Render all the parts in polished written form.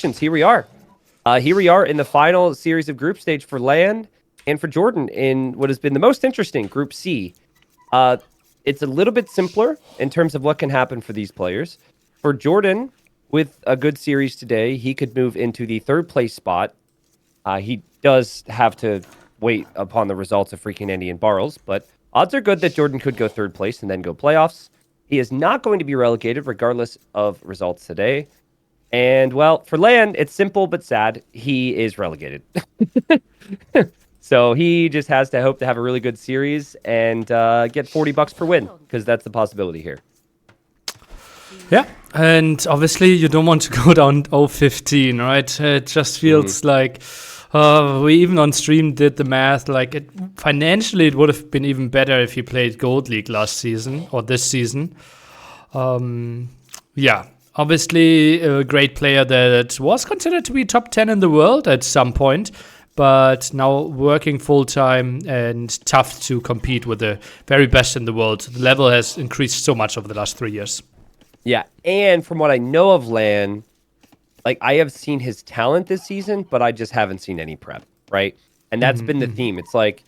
predictions. Here we are. Here we are in the final series of group stage for LaaaaaN and for JorDan in what has been the most interesting, Group C. It's a little bit simpler in terms of what can happen for these players. For JorDan, with a good series today, he could move into the third place spot. He does have to wait upon the results of freaking Andy and Barrels, but odds are good that JorDan could go third place and then go playoffs. He is not going to be relegated regardless of results today. And, well, for LaaaaaN, it's simple but sad. He is relegated. So he just has to hope to have a really good series and get $40 per win, because that's the possibility here. Yeah, and obviously you don't want to go down 0-15, right? It just feels like we even on stream did the math. Like financially, it would have been even better if he played Gold League last season or this season. Yeah, obviously a great player that was considered to be top 10 in the world at some point, but now working full-time and tough to compete with the very best in the world. The level has increased so much over the last 3 years. Yeah, and from what I know of LaaaaaN, like, I have seen his talent this season, but I just haven't seen any prep, right? And that's been the theme. It's like,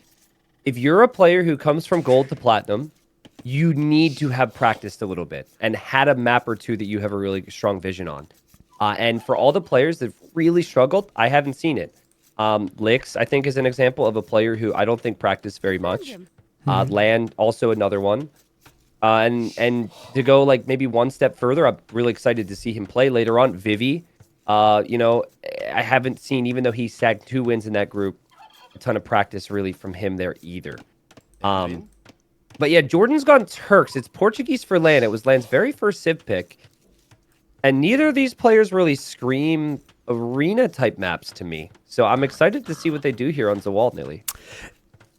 if you're a player who comes from gold to platinum, you need to have practiced a little bit and had a map or two that you have a really strong vision on. And for all the players that really struggled, I haven't seen it. Lix, I think, is an example of a player who I don't think practiced very much. LaaaaaN, also another one. And to go like maybe one step further, I'm really excited to see him play later on. Vivi, you know, I haven't seen, even though he sagged 2 wins in that group, a ton of practice really from him there either. But yeah, JorDan's gone Turks. It's Portuguese for LaaaaaN. It was LaaaAN's very first Civ pick. And neither of these players really scream arena type maps to me. So I'm excited to see what they do here on Zawal, Nilly.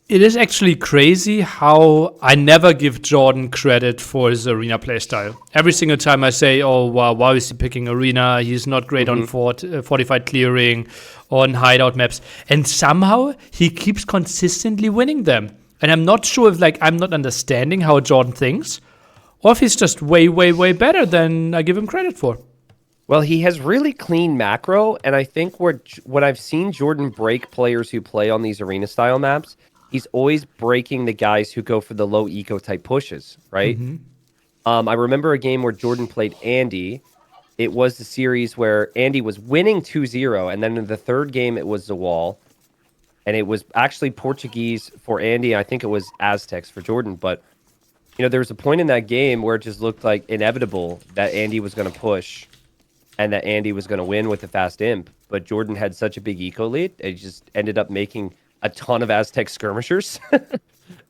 It is actually crazy how I never give JorDan credit for his arena playstyle. Every single time I say, oh, wow, why is he picking arena? He's not great on fortified clearing, on hideout maps. And somehow he keeps consistently winning them. And I'm not sure if I'm not understanding how JorDan thinks, or if he's just way, way, way better than I give him credit for. Well, he has really clean macro, and I think when I've seen JorDan break players who play on these arena-style maps, he's always breaking the guys who go for the low eco type pushes, right? I remember a game where JorDan played Andy. It was the series where Andy was winning 2-0, and then in the third game it was Zawal. And it was actually Portuguese for Andy. I think it was Aztecs for JorDan. But, you know, there was a point in that game where it just looked like inevitable that Andy was going to push and that Andy was going to win with the fast imp. But JorDan had such a big eco lead, it just ended up making a ton of Aztec skirmishers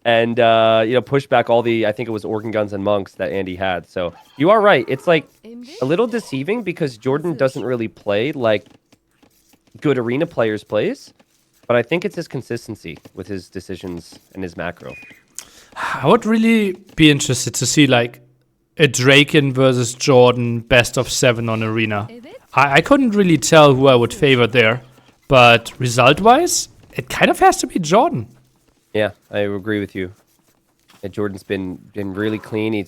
and, you know, pushed back all the, I think it was organ guns and monks that Andy had. So you are right. It's like a little deceiving because JorDan doesn't really play like good arena players plays. But I think it's his consistency with his decisions and his macro. I would really be interested to see like a Draken versus JorDan best of 7 on arena. I couldn't really tell who I would favor there. But result-wise, it kind of has to be JorDan. Yeah, I agree with you. Yeah, JorDan's been really clean.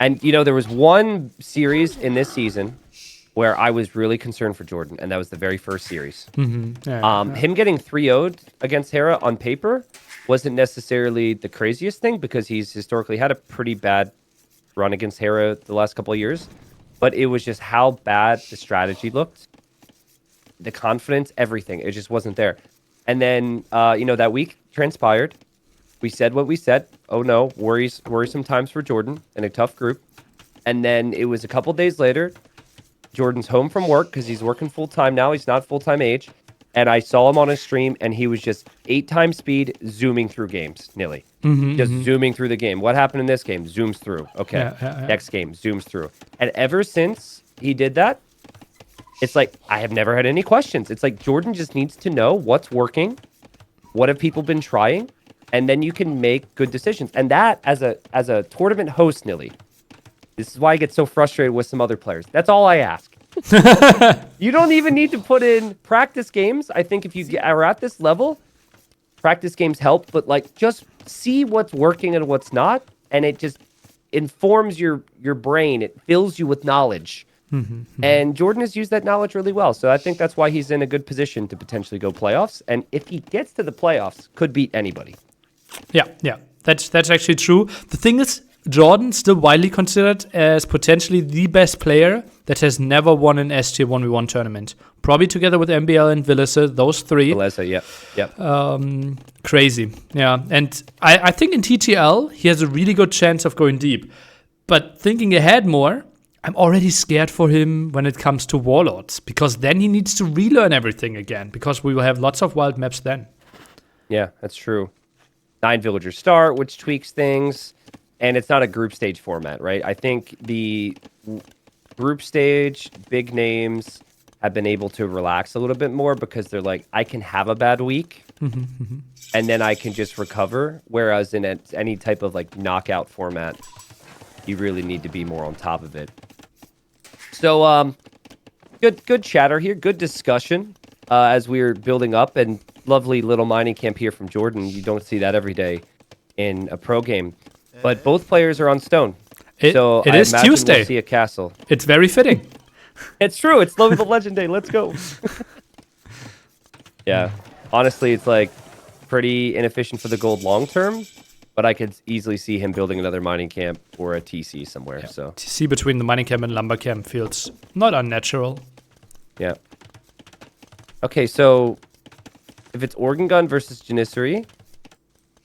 And, you know, there was one series in this season where I was really concerned for JorDan, and that was the very first series. Him getting 3-0'd against Hera on paper wasn't necessarily the craziest thing because he's historically had a pretty bad run against Hera the last couple of years. But it was just how bad the strategy looked, the confidence, everything. It just wasn't there. And then, you know, that week transpired. We said what we said. Oh, no, worrisome times for JorDan in a tough group. And then it was a couple days later. JorDan's home from work because he's working full-time now. He's not full-time age. And I saw him on his stream, and he was just 8 times speed zooming through games, Nilly. Just zooming through the game. What happened in this game? Zooms through. Okay. Next game, zooms through. And ever since he did that, it's like, I have never had any questions. It's like JorDan just needs to know what's working, what have people been trying, and then you can make good decisions. And that, as a tournament host, Nilly, this is why I get so frustrated with some other players. That's all I ask. You don't even need to put in practice games. I think if you are at this level, practice games help, but like just see what's working and what's not, and it just informs your brain. It fills you with knowledge And Jordan has used that knowledge really well. So I think that's why he's in a good position to potentially go playoffs. And if he gets to the playoffs, could beat anybody. Yeah. That's actually true. The thing is, JorDan still widely considered as potentially the best player that has never won an S tier 1v1 tournament. Probably together with MBL and Villasa, those three. Villasa, yep. Crazy. Yeah. And I think in TTL, he has a really good chance of going deep. But thinking ahead more, I'm already scared for him when it comes to Warlords, because then he needs to relearn everything again, because we will have lots of wild maps then. Yeah, that's true. 9 villager start, which tweaks things. And it's not a group stage format, right? I think the group stage, big names have been able to relax a little bit more because they're like, I can have a bad week and then I can just recover. Whereas in any type of like knockout format, you really need to be more on top of it. So good chatter here, good discussion as we're building up, and lovely little mining camp here from JorDan. You don't see that every day in a pro game. But both players are on stone. So it I is imagine Tuesday. We'll see a castle. It's very fitting. It's true. It's Love of the Legend Day. Let's go. Yeah. Honestly, it's like pretty inefficient for the gold long term, but I could easily see him building another mining camp or a TC somewhere. Yeah. So TC between the mining camp and lumber camp feels not unnatural. yeah. Okay, so if it's Organ Gun versus Janissary,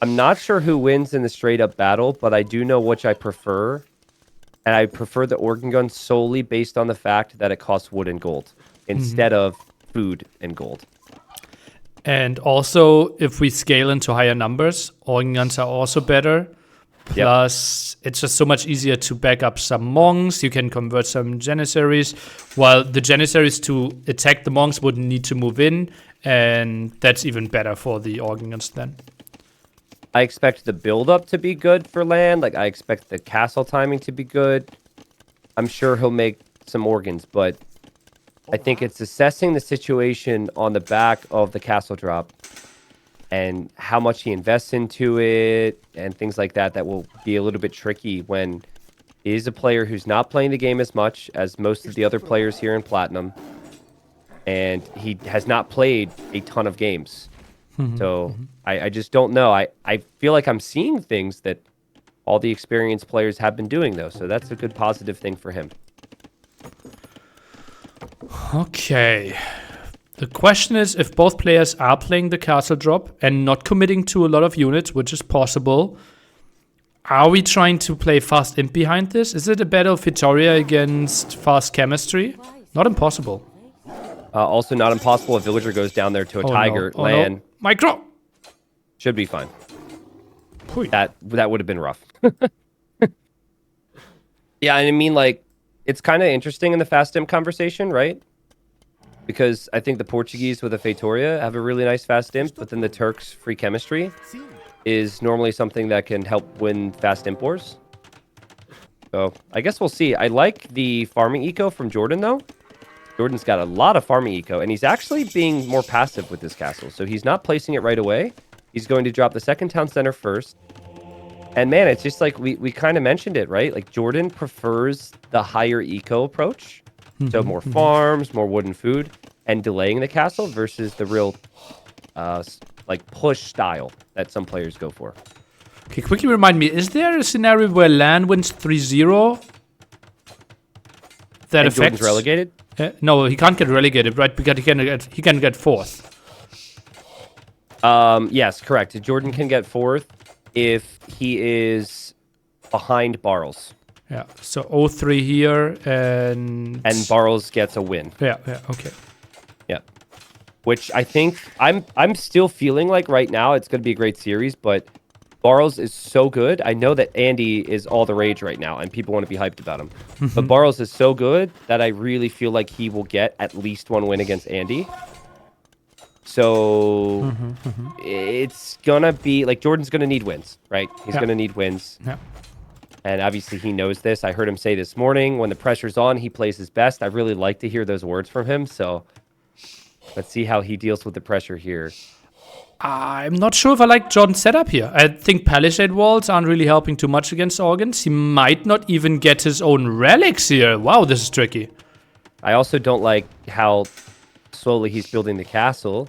I'm not sure who wins in the straight-up battle, but I do know which I prefer. And I prefer the Organ Gun solely based on the fact that it costs wood and gold instead of food and gold. And also, if we scale into higher numbers, organ guns are also better. Plus, it's just so much easier to back up some monks. You can convert some Janissaries, while the Janissaries to attack the monks wouldn't need to move in, and that's even better for the organ guns then. I expect the build-up to be good for land. Like, I expect the castle timing to be good. I'm sure he'll make some organs, but I think it's assessing the situation on the back of the castle drop and how much he invests into it and things like that that will be a little bit tricky when he is a player who's not playing the game as much as most of the other players here in Platinum, and he has not played a ton of games. So I just don't know. I feel like I'm seeing things that all the experienced players have been doing, though. So that's a good positive thing for him. Okay. The question is, if both players are playing the castle drop and not committing to a lot of units, which is possible, are we trying to play fast imp behind this? Is it a battle of Victoria against fast chemistry? Not impossible. Also not impossible. A villager goes down there to a tiger land. No. Micro! Should be fine. Pui. That would have been rough. Yeah, I mean, like, it's kind of interesting in the fast imp conversation, right? Because I think the Portuguese with a Feitoria have a really nice fast imp, but then the Turks' free chemistry is normally something that can help win fast imp wars. So I guess we'll see. I like the farming eco from JorDan, though. JorDan's got a lot of farming eco, and he's actually being more passive with this castle. So he's not placing it right away. He's going to drop the second town center first. And man, it's just like we kind of mentioned it, right? Like JorDan prefers the higher eco approach. So more farms, more wood and food, and delaying the castle versus the real like push style that some players go for. Okay, quickly remind me, is there a scenario where LaaaN wins 3-0? That and affects... JorDan's relegated? No, he can't get relegated, right? Because he can get fourth. Yes, correct. JorDan can get fourth if he is behind Barles. Yeah, so 0-3 here, and Barles gets a win. Yeah, okay. Yeah. Which I think I'm still feeling like right now it's going to be a great series, but Barles is so good. I know that Andy is all the rage right now, and people want to be hyped about him. But Barles is so good that I really feel like he will get at least one win against Andy. So it's going to be like JorDan's going to need wins, right? He's going to need wins. Yeah. And obviously he knows this. I heard him say this morning, when the pressure's on, he plays his best. I really like to hear those words from him. So let's see how he deals with the pressure here. I'm not sure if I like JorDan's setup here. I think Palisade walls aren't really helping too much against organs. He might not even get his own relics here. Wow, this is tricky. I also don't like how slowly he's building the castle.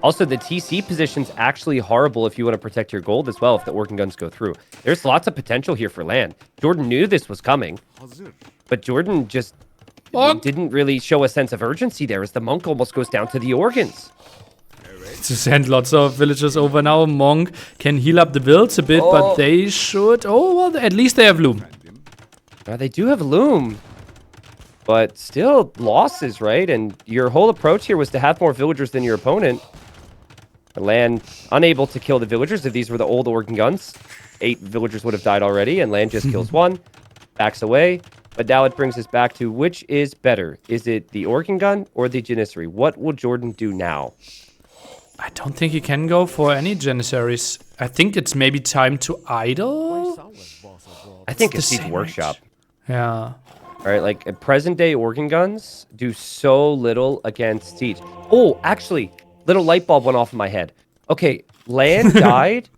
Also, the TC position's actually horrible if you want to protect your gold as well if the organ guns go through. There's lots of potential here for land. JorDan knew this was coming, but JorDan just didn't really show a sense of urgency there as the monk almost goes down to the organs. To send lots of villagers over now. Monk can heal up the builds a bit, but they should... Oh, well, at least they have Loom. They do have Loom, but still losses, right? And your whole approach here was to have more villagers than your opponent. LaaaaaN unable to kill the villagers. If these were the old organ guns, 8 villagers would have died already, and LaaaaaN just kills 1, backs away. But now it brings us back to which is better? Is it the organ gun or the Janissary? What will JorDan do now? I don't think he can go for any Janissaries. I think it's maybe time to idle. I think it's Siege Workshop. Yeah. Right, like present day organ guns do so little against Siege. Oh, actually, little light bulb went off in my head. Okay, LaaaaaN died.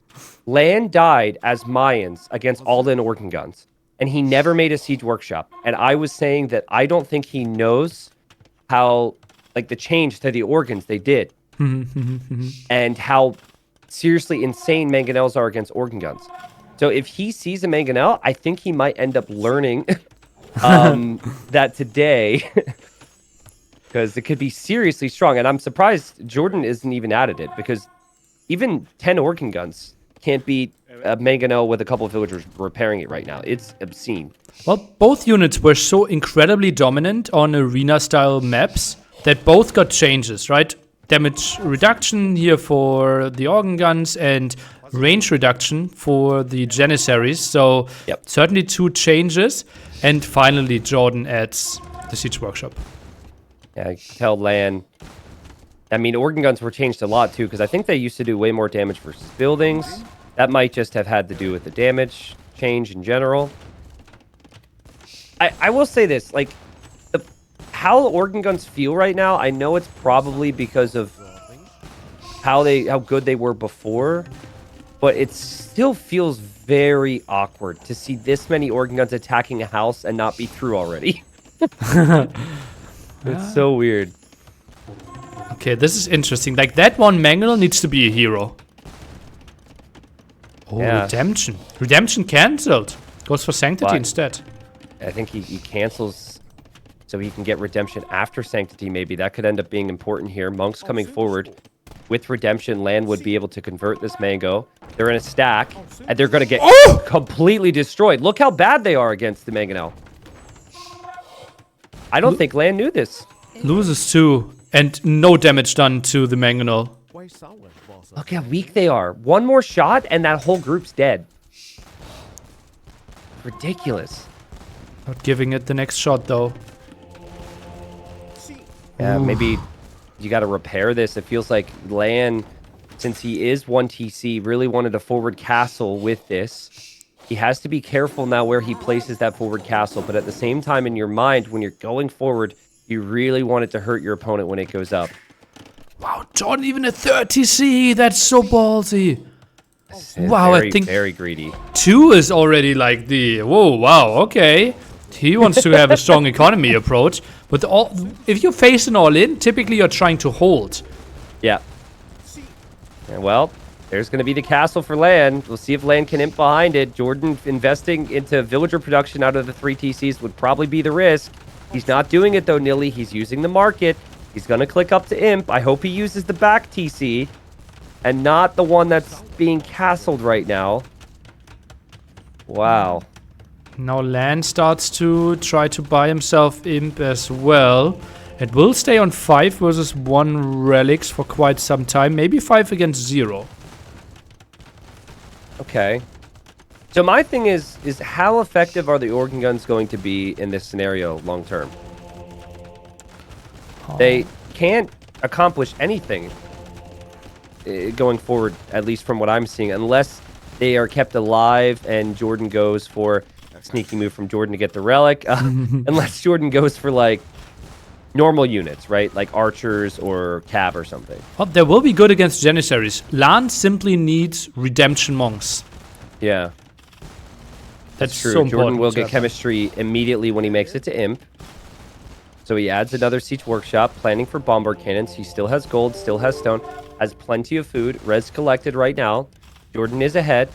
LaaaaaN died as Mayans against all-in organ guns. And he never made a Siege Workshop. And I was saying that I don't think he knows how, like, the change to the organs they did. And how seriously insane mangonels are against organ guns. So if he sees a mangonel, I think he might end up learning that today. Because it could be seriously strong. And I'm surprised JorDan isn't even added it. Because even 10 organ guns can't beat a mangonel with a couple of villagers repairing it right now. It's obscene. Well, both units were so incredibly dominant on arena-style maps that both got changes, right? Damage reduction here for the organ guns and range reduction for the Janissaries. So certainly 2 changes. And finally, JorDan adds the Siege Workshop. Yeah, I can tell LaaaaaN. I mean, organ guns were changed a lot too, because I think they used to do way more damage versus buildings. That might just have had to do with the damage change in general. I will say this, like, how organ guns feel right now, I know it's probably because of how good they were before, but it still feels very awkward to see this many organ guns attacking a house and not be through already. It's so weird. Okay, this is interesting. Like, that one mangonel needs to be a hero. Oh, yeah. Redemption. Redemption cancelled. Goes for Sanctity instead. I think he cancels so he can get Redemption after Sanctity, maybe. That could end up being important here. Monk's coming forward. With Redemption, LaaaaaN would be able to convert this mango. They're in a stack, and they're going to get completely destroyed. Look how bad they are against the mangonel. I don't think LaaaaaN knew this. Loses 2, and no damage done to the mangonel. Look how weak they are. One more shot, and that whole group's dead. Ridiculous. Not giving it the next shot, though. Yeah, maybe you got to repair this. It feels like LaaaaaN, since he is 1 TC, really wanted a forward castle with this. He has to be careful now where he places that forward castle, but at the same time in your mind, when you're going forward, you really want it to hurt your opponent when it goes up. Wow, JorDan even a 3rd TC, that's so ballsy. Wow, I think very greedy. 2 is already like the, whoa, wow, okay. He wants to have a strong economy approach, but if you face an all-in, typically you're trying to hold. Yeah. Well, there's going to be the castle for LaaaaaN. We'll see if LaaaaaN can imp behind it. JorDan investing into villager production out of the 3 TCs would probably be the risk. He's not doing it, though, Nilly. He's using the market. He's going to click up to imp. I hope he uses the back TC and not the one that's being castled right now. Wow. Now LaaaaaN starts to try to buy himself imp as well. It will stay on 5 versus 1 relics for quite some time. Maybe 5 against 0. Okay. So my thing is how effective are the organ guns going to be in this scenario long term? They can't accomplish anything going forward, at least from what I'm seeing, unless they are kept alive and JorDan goes for a sneaky move from JorDan to get the relic. Unless JorDan goes for, like, normal units, right? Like archers or cav or something. Well, they will be good against Janissaries. LaaaaaN simply needs Redemption Monks. Yeah. That's true. so important. JorDan will get chemistry immediately when he makes it to imp. So he adds another siege workshop, planning for bombard cannons. He still has gold, still has stone, has plenty of food. Res collected right now. Jordan is ahead.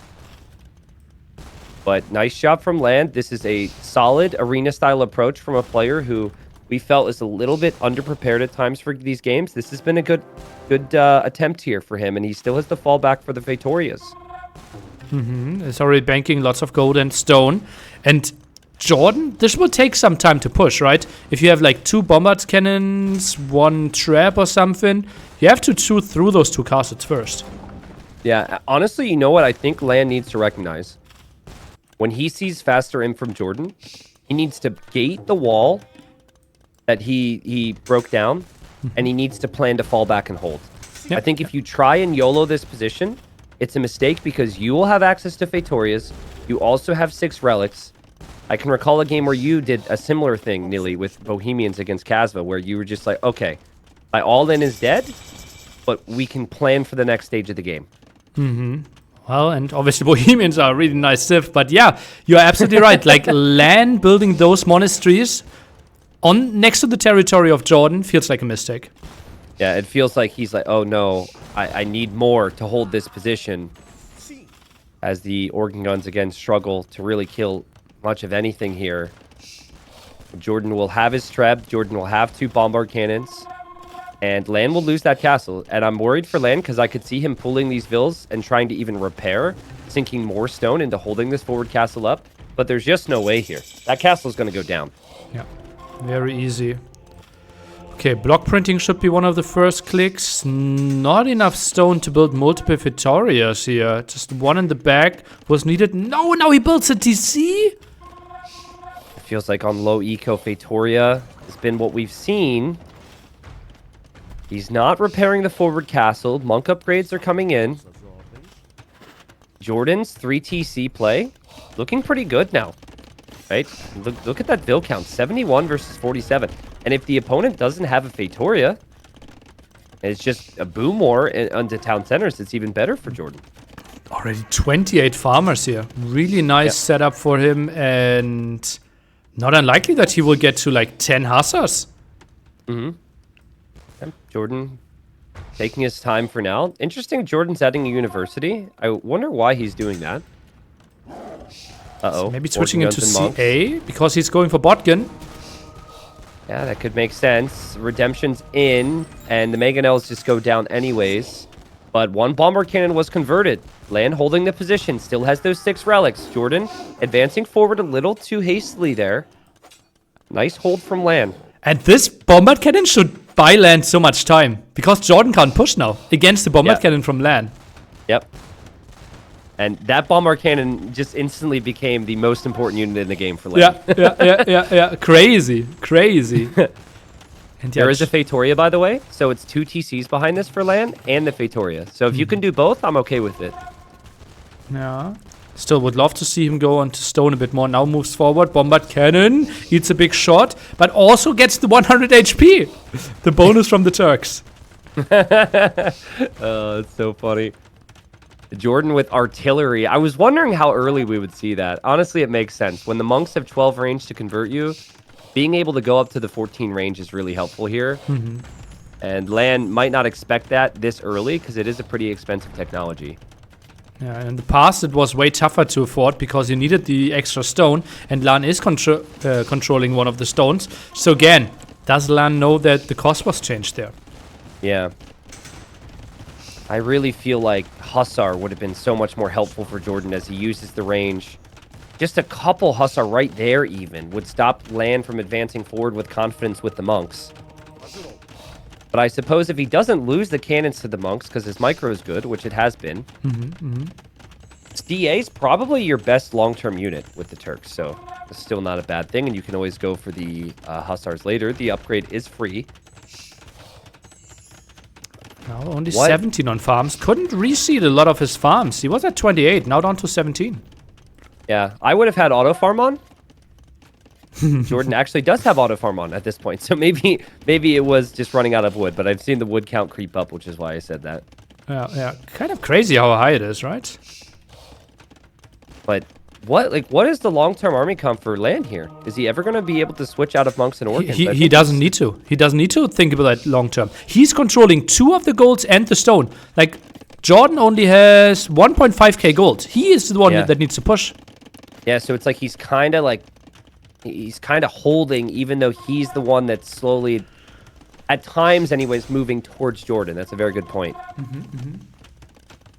But nice job from LaaaN. This is a solid arena-style approach from a player who we felt is a little bit underprepared at times for these games. This has been a good attempt here for him, and he still has the fallback for the Victorias. It's already banking lots of gold and stone. And JorDan, this will take some time to push, right? If you have like 2 bombard cannons, 1 trap or something, you have to chew through those 2 castles first. Yeah, honestly, you know what I think LaaaN needs to recognize? When he sees faster in from JorDan, he needs to gate the wall that he broke down, and he needs to plan to fall back and hold. Yep. I think if you try and YOLO this position, it's a mistake because you will have access to Victorias. You also have 6 relics. I can recall a game where you did a similar thing, Nilly, with Bohemians against Casva, where you were just like, okay, my all-in is dead, but we can plan for the next stage of the game. Well, and obviously Bohemians are a really nice civ, but yeah, you're absolutely right. Like, LaaaN building those monasteries on next to the territory of JorDan feels like a mistake. Yeah, it feels like he's like, oh no, I need more to hold this position. As the organ guns again struggle to really kill much of anything here. JorDan will have his trap. JorDan will have 2 bombard cannons. And LaaaN will lose that castle. And I'm worried for LaaaN because I could see him pulling these vills and trying to even repair, sinking more stone into holding this forward castle up. But there's just no way here. That castle is going to go down. Yeah, very easy. Okay, block printing should be one of the first clicks. Not enough stone to build multiple Victorias here. Just 1 in the back was needed. No, now he builds a TC? It feels like on low eco Victoria has been what we've seen. He's not repairing the forward castle. Monk upgrades are coming in. JorDan's 3 TC play looking pretty good now. Right? Look at that bill count. 71 versus 47. And if the opponent doesn't have a Victoria, it's just a boom war onto town centers, it's even better for JorDan. Already 28 farmers here. Really nice setup for him, and not unlikely that he will get to like 10 hussars. JorDan taking his time for now. Interesting, JorDan's adding a university. I wonder why he's doing that. Uh-oh. So maybe switching into CA because he's going for botgun. Yeah, that could make sense. Redemption's in, and the Mangonels just go down anyways. But 1 bomber cannon was converted. LaaaN holding the position, still has those 6 relics. JorDan advancing forward a little too hastily there. Nice hold from LaaaN. And this bombard cannon should buy LaaaN so much time, because JorDan can't push now against the bombard cannon from LaaaN. Yep. And that bombard cannon just instantly became the most important unit in the game for LaaaN. Yeah. Crazy. And there is a Victoria, by the way, so it's 2 TCs behind this for LaaaN and the Victoria. So if you can do both, I'm okay with it. Yeah. Still would love to see him go onto stone a bit more. Now moves forward. Bombard cannon. Eats a big shot. But also gets the 100 HP. The bonus from the Turks. Oh, it's so funny. JorDan with artillery. I was wondering how early we would see that. Honestly, it makes sense. When the monks have 12 range to convert you, being able to go up to the 14 range is really helpful here. And LaaaN might not expect that this early because it is a pretty expensive technology. Yeah, in the past it was way tougher to afford because you needed the extra stone, and LaaaN is controlling one of the stones. So again, does LaaaN know that the cost was changed there? Yeah. I really feel like Hussar would have been so much more helpful for JorDan as he uses the range. Just a couple Hussar right there even would stop LaaaN from advancing forward with confidence with the monks. But I suppose if he doesn't lose the cannons to the monks, because his micro is good, which it has been, DA is probably your best long-term unit with the Turks, so it's still not a bad thing, and you can always go for the Hussars later. The upgrade is free. Now only 17 on farms. Couldn't reseed a lot of his farms. He was at 28, now down to 17. Yeah, I would have had auto farm on. JorDan actually does have auto farm on at this point, so maybe it was just running out of wood, but I've seen the wood count creep up, which is why I said that. Yeah. Kind of crazy how high it is, right? But what is the long-term army comp for LaaaN here? Is he ever going to be able to switch out of monks and organs? He doesn't need to. He doesn't need to think about that long term. He's controlling 2 of the golds and the stone. Like, JorDan only has 1.5k gold. He is the one that needs to push. Yeah, so it's like he's kind of holding, even though he's the one that's slowly, at times anyways, moving towards JorDan. That's a very good point.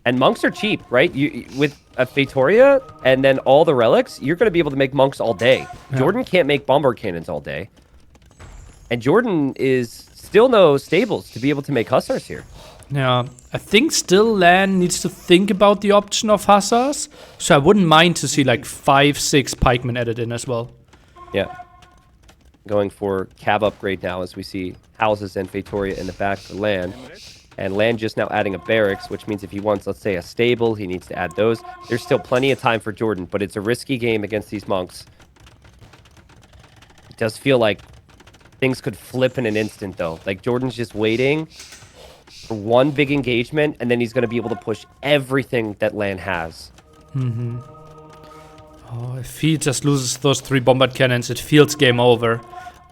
And monks are cheap, right? You with a Fatoria and then all the relics, you're going to be able to make monks all day. Yeah. JorDan can't make bombard cannons all day. And JorDan is still no stables to be able to make hussars here. Yeah, I think still LaaaN needs to think about the option of hussars. So I wouldn't mind to see like 5-6 pikemen added in as well. Yeah. Going for cav upgrade now as we see houses and Fatoria in the back for LaaaN. And LaaaN just now adding a barracks, which means if he wants, let's say, a stable, he needs to add those. There's still plenty of time for JorDan, but it's a risky game against these monks. It does feel like things could flip in an instant, though. Like, JorDan's just waiting for one big engagement, and then he's going to be able to push everything that LaaaN has. Oh, if he just loses those 3 bombard cannons, it feels game over.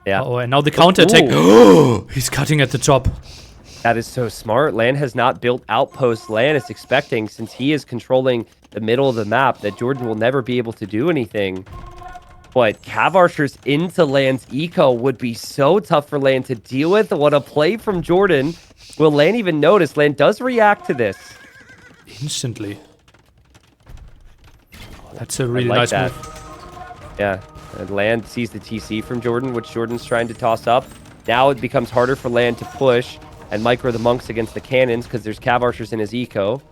Yeah. Oh, and now the counterattack. Oh, he's cutting at the top. That is so smart. LaaaN has not built outposts. LaaaN is expecting, since he is controlling the middle of the map, that JorDan will never be able to do anything. But cav archers into LaaaN's eco would be so tough for LaaaN to deal with. What a play from JorDan. Will LaaaN even notice? LaaaN does react to this. Instantly. That's a really nice move. Yeah. And LaaaN sees the TC from JorDan, which JorDan's trying to toss up. Now it becomes harder for LaaaN to push and micro the monks against the cannons because there's cav archers in his eco.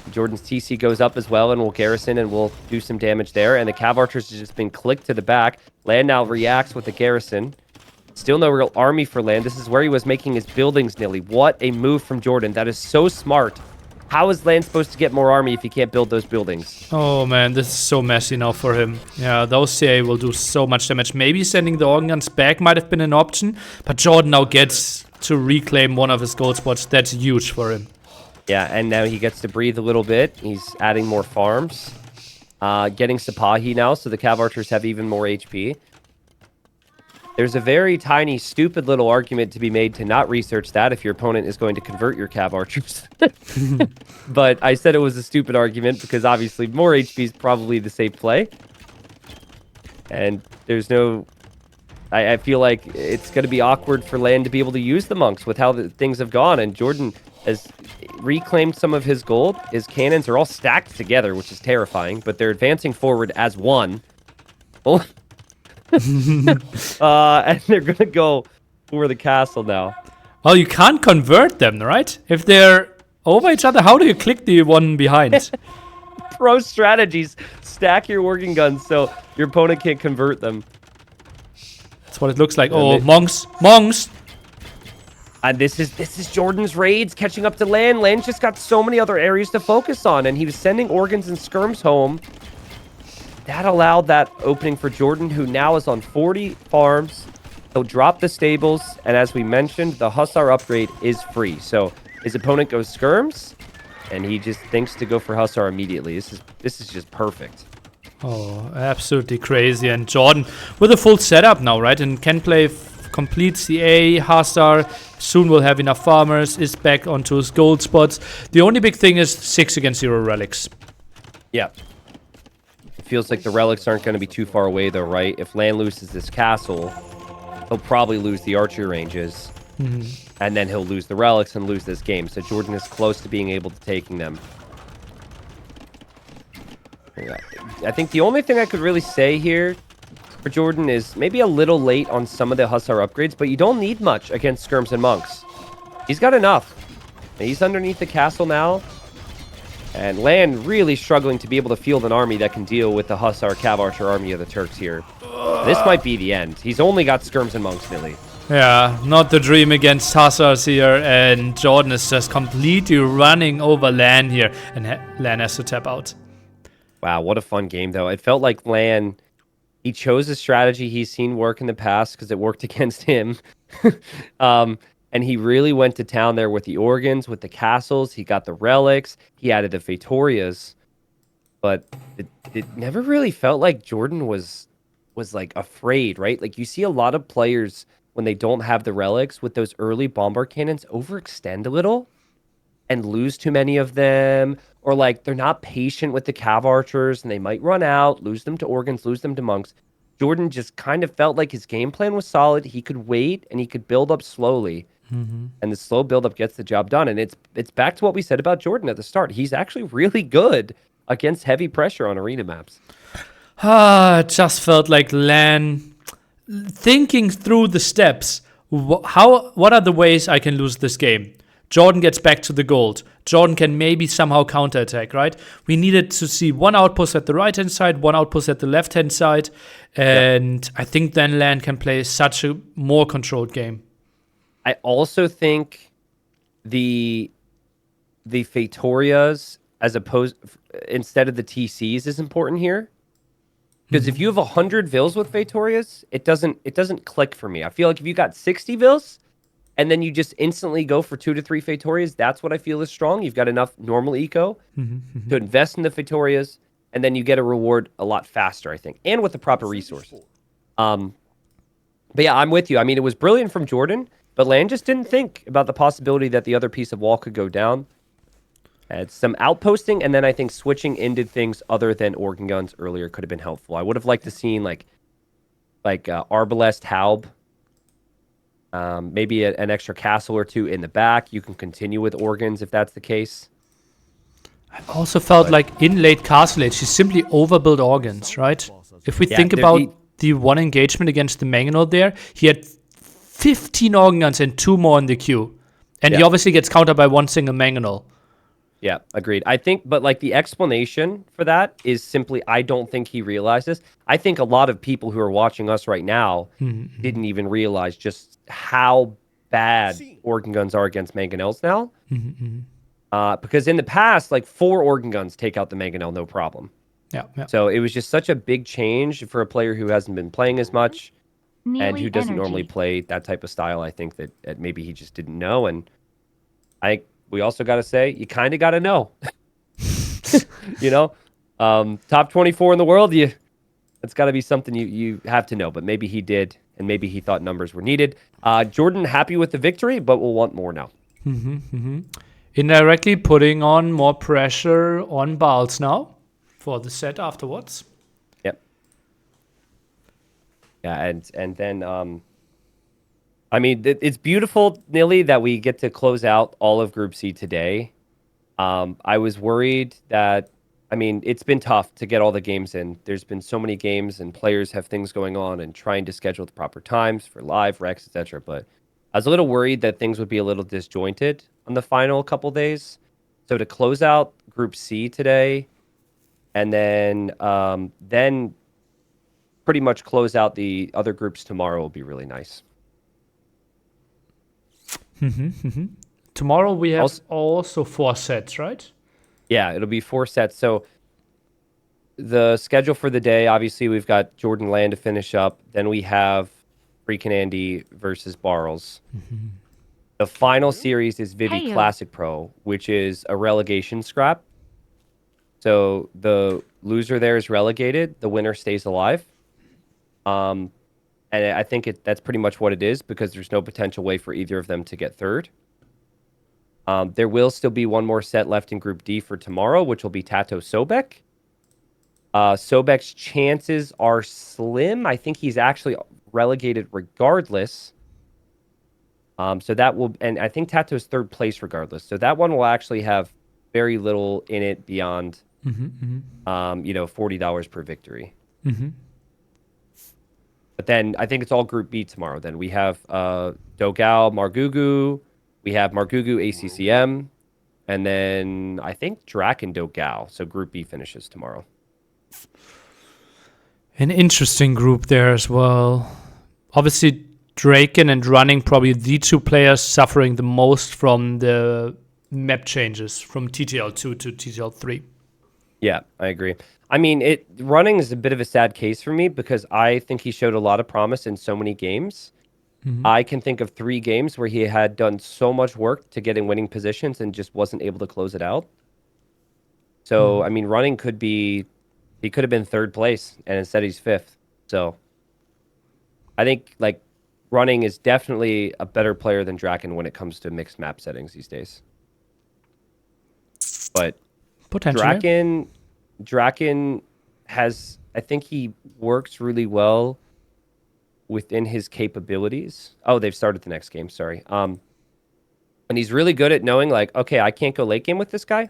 JorDan's TC goes up as well and will garrison and will do some damage there. And the cav archers has just been clicked to the back. LaaaN now reacts with the garrison. Still no real army for LaaaN. This is where he was making his buildings, Nilly. What a move from JorDan. That is so smart. How is LaaaN supposed to get more army if he can't build those buildings? Oh man, this is so messy now for him. Yeah, those CA will do so much damage. Maybe sending the organ guns back might have been an option, but JorDan now gets to reclaim one of his gold spots. That's huge for him. Yeah, and now he gets to breathe a little bit. He's adding more farms. Getting Sipahi now, so the cav archers have even more HP. There's a very tiny, stupid little argument to be made to not research that if your opponent is going to convert your cav archers. But I said it was a stupid argument because obviously more HP is probably the safe play. And there's no... I feel like it's going to be awkward for LaaaN to be able to use the monks with how things have gone. And JorDan has reclaimed some of his gold. His cannons are all stacked together, which is terrifying. But they're advancing forward as one. Oh. And they're going to go for the castle now. Well, you can't convert them, right? If they're over each other, how do you click the one behind? Pro strategies. Stack your working guns so your opponent can't convert them. That's what it looks like. Oh, monks! Monks! And this is JorDan's raids catching up to LaaaN. LaaaN's just got so many other areas to focus on, and he was sending organs and skirms home. That allowed that opening for JorDan, who now is on 40 farms. He'll drop the stables, and as we mentioned, the Hussar upgrade is free. So his opponent goes skirms, and he just thinks to go for Hussar immediately. This is just perfect. Oh, absolutely crazy. And JorDan with a full setup now, right? And can play complete CA, Hussar. Soon will have enough farmers, is back onto his gold spots. The only big thing is 6 against 0 relics. Yeah. It feels like the relics aren't going to be too far away, though, right? If LaaaN loses this castle, he'll probably lose the archery ranges. And then he'll lose the relics and lose this game. So JorDan is close to being able to taking them. I think the only thing I could really say here for JorDan is maybe a little late on some of the Hussar upgrades, but you don't need much against skirms and monks. He's got enough. He's underneath the castle now. And LaaaN really struggling to be able to field an army that can deal with the Hussar Cav Archer army of the Turks here. This might be the end. He's only got skirms and monks, Nilly. Yeah, not the dream against Hussars here, and JorDan is just completely running over LaaaN here, and LaaaN has to tap out. Wow, what a fun game, though. It felt like LaaaN, he chose a strategy he's seen work in the past because it worked against him. And he really went to town there with the organs, with the castles. He got the relics. He added the Fatorias. but it never really felt like Jordan was like afraid, right? Like you see a lot of players when they don't have the relics with those early bombard cannons overextend a little and lose too many of them, or like they're not patient with the cav archers and they might run out, lose them to organs, lose them to monks. Jordan just kind of felt like his game plan was solid. He could wait and he could build up slowly. And the slow buildup gets the job done. And it's back to what we said about Jordan at the start. He's actually really good against heavy pressure on arena maps. It just felt like LaaaN thinking through the steps. What are the ways I can lose this game? JorDan gets back to the gold. JorDan can maybe somehow counterattack, right? We needed to see one outpost at the right-hand side, one outpost at the left-hand side. And I think then LaaaN can play such a more controlled game. I also think the Fatorias instead of the TCs is important here. Because if you have 100 Vils with Fatorias, it doesn't click for me. I feel like if you got 60 Vils and then you just instantly go for 2 to 3 Fatorias, that's what I feel is strong. You've got enough normal eco to invest in the Fatorias, and then you get a reward a lot faster, I think, and with the proper resources. But yeah, I'm with you. I mean, it was brilliant from JorDan, but LaaaN just didn't think about the possibility that the other piece of wall could go down. Had some outposting, and then I think switching into things other than organ guns earlier could have been helpful. I would have liked to seen like Arbalest Haub, maybe an extra castle or two in the back. You can continue with organs if that's the case. I also felt like in late Castle Age, he simply overbuilt organs, right? If we think about the one engagement against the Mangonel there, he had 15 organ guns and 2 more in the queue. And he obviously gets countered by one single Mangonel. Yeah, agreed. I think, but like the explanation for that is simply, I don't think he realizes. I think a lot of people who are watching us right now didn't even realize just how bad organ guns are against Mangonels now. Because in the past, like 4 organ guns take out the Mangonel, no problem. Yeah. So it was just such a big change for a player who hasn't been playing as much and who doesn't normally play that type of style. I think that maybe he just didn't know. And we also got to say, you kind of got to know. Top 24 in the world, it's got to be something you have to know. But maybe he did, and maybe he thought numbers were needed. JorDan happy with the victory, but will want more now. Indirectly putting on more pressure on Bals now for the set afterwards. Yep. Yeah, and then I mean, it's beautiful, Nilly, that we get to close out all of Group C today. I was worried that, I mean, it's been tough to get all the games in. There's been so many games and players have things going on and trying to schedule the proper times for live, Rex, etc. But I was a little worried that things would be a little disjointed on the final couple days. So to close out Group C today and then pretty much close out the other groups tomorrow will be really nice. Tomorrow we have also 4 sets, right? Yeah, it'll be 4 sets. So the schedule for the day, obviously, we've got JorDan LaaaN to finish up. Then we have Freakin' Andy versus Barles. The final series is Vivi Classic Pro, which is a relegation scrap. So the loser there is relegated. The winner stays alive. And I think that's pretty much what it is because there's no potential way for either of them to get third. There will still be one more set left in Group D for tomorrow, which will be Tato Sobek. Sobek's chances are slim. I think he's actually relegated regardless. So that will, and I think Tato's third place regardless. So that one will actually have very little in it beyond, $40 per victory. But then I think it's all Group B tomorrow. Then we have Dogal, Margugu. We have Margugu, ACCM. And then I think Drac and Dogal. So Group B finishes tomorrow. An interesting group there as well. Obviously, Draken and Running probably the 2 players suffering the most from the map changes from TTL 2 to TTL 3. Yeah, I agree. I mean, Running is a bit of a sad case for me because I think he showed a lot of promise in so many games. I can think of 3 games where he had done so much work to get in winning positions and just wasn't able to close it out. So, I mean, running he could have been third place, and instead he's fifth. So, I think, like, running is definitely a better player than Draken when it comes to mixed map settings these days. But Potentially. Draken I think he works really well within his capabilities. Oh, they've started the next game, sorry. And he's really good at knowing, like, okay, I can't go late game with this guy.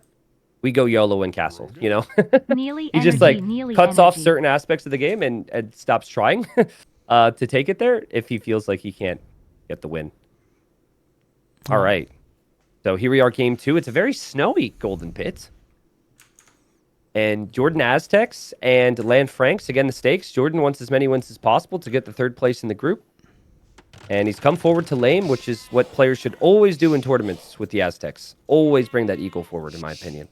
We go YOLO and castle, you know? Neely He just, energy, like, Neely cuts off energy. certain aspects of the game and stops trying to take it there if he feels like he can't get the win. All right. So here we are, game 2. It's a very snowy Golden Pit. And JorDan Aztecs and LaaaaaN Franks, again, the stakes. JorDan wants as many wins as possible to get the third place in the group. And he's come forward to lane, which is what players should always do in tournaments with the Aztecs. Always bring that eagle forward, in my opinion.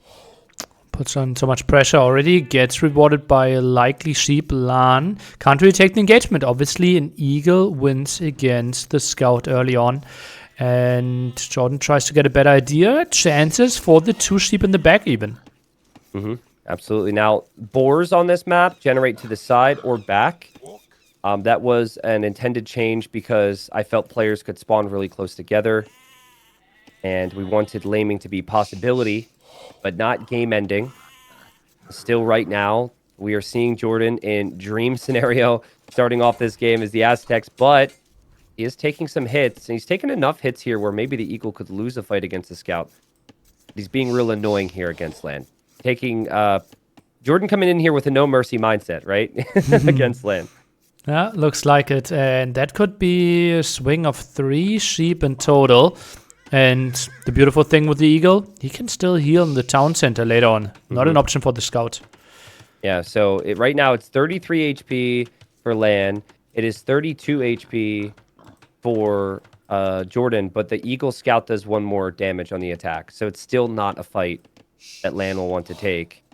Puts on so much pressure already. Gets rewarded by a likely sheep. LaaaaaN can't really take the engagement. Obviously, an eagle wins against the scout early on. And JorDan tries to get a better idea. Chances for the 2 sheep in the back even. Absolutely. Now, boars on this map generate to the side or back. That was an intended change because I felt players could spawn really close together. And we wanted laming to be possibility, but not game ending. Still right now, we are seeing JorDan in dream scenario starting off this game as the Aztecs, but he is taking some hits. And he's taken enough hits here where maybe the Eagle could lose a fight against the Scout. He's being real annoying here against LaaaaaN. Taking JorDan coming in here with a no mercy mindset, right? Against LaaaaaN. Yeah, looks like it. And that could be a swing of 3 sheep in total. And the beautiful thing with the eagle, he can still heal in the town center later on. Not an option for the scout. Yeah, so right now it's 33 HP for LaaaaaN. It is 32 HP for JorDan, but the Eagle Scout does 1 more damage on the attack. So it's still not a fight that LaaaaaN will want to take.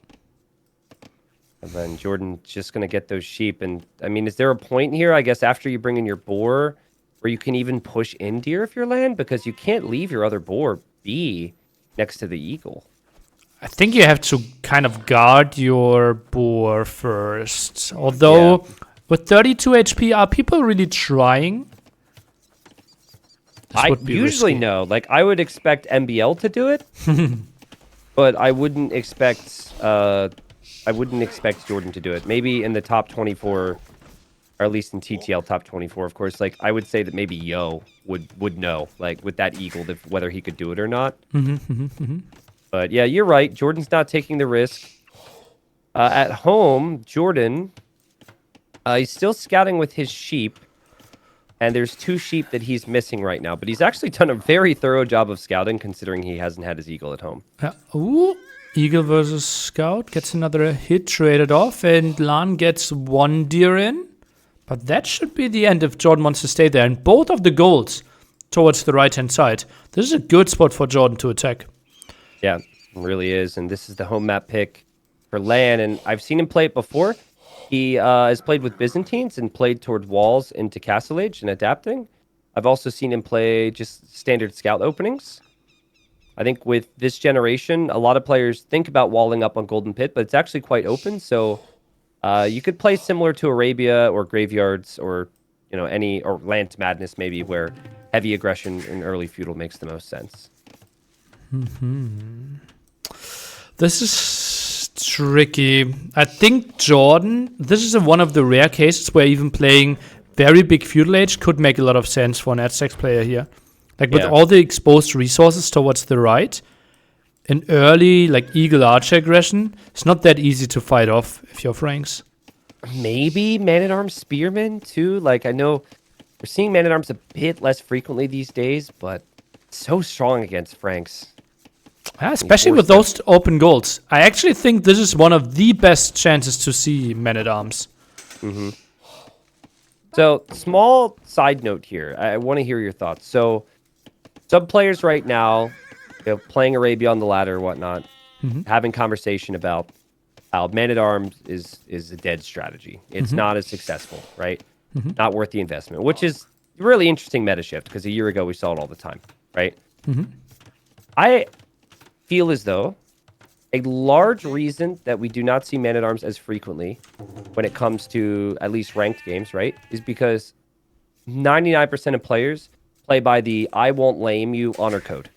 And then JorDan just going to get those sheep. And, I mean, is there a point here, I guess, after you bring in your boar, where you can even push in deer if you're LaaaaaN? Because you can't leave your other boar be next to the Eagle. I think you have to kind of guard your boar first. Although, with 32 HP, are people really trying? I usually know. Like, I would expect MBL to do it, but I wouldn't expect JorDan to do it. Maybe in the top 24, or at least in TTL top 24, of course. Like, I would say that maybe Yo would know, like, with that Eagle, whether he could do it or not. But yeah, you're right. JorDan's not taking the risk. At home, JorDan, he's still scouting with his sheep. And there's 2 sheep that he's missing right now. But he's actually done a very thorough job of scouting, considering he hasn't had his eagle at home. Ooh, eagle versus scout. Gets another hit traded off. And LaaaaaN gets 1 deer in. But that should be the end if JorDan wants to stay there. And both of the goals towards the right-hand side. This is a good spot for JorDan to attack. Yeah, it really is. And this is the home map pick for LaaaaaN. And I've seen him play it before. He has played with Byzantines and played toward walls into Castle Age and adapting. I've also seen him play just standard scout openings. I think with this generation, a lot of players think about walling up on Golden Pit, but it's actually quite open. So you could play similar to Arabia or Graveyards or or Land Madness maybe, where heavy aggression in early feudal makes the most sense. This is tricky. I think JorDan, this is one of the rare cases where even playing very big feudal age could make a lot of sense for an Aztecs player here. Like with all the exposed resources towards the right, an early like Eagle Archer aggression, it's not that easy to fight off if you're Franks. Maybe Man-at-Arms Spearmen too. Like, I know we're seeing Man-at-Arms a bit less frequently these days, but so strong against Franks. Yeah, especially with those open goals. I actually think this is one of the best chances to see Man-at-Arms. So, small side note here. I want to hear your thoughts. So, some players right now, playing Arabia on the ladder or whatnot, having conversation about how Man-at-Arms is a dead strategy. It's not as successful, right? Not worth the investment, which is a really interesting meta shift because a year ago we saw it all the time, right? I feel as though a large reason that we do not see Man-at-Arms as frequently when it comes to at least ranked games, right, is because 99% of players play by the I won't lame you honor code.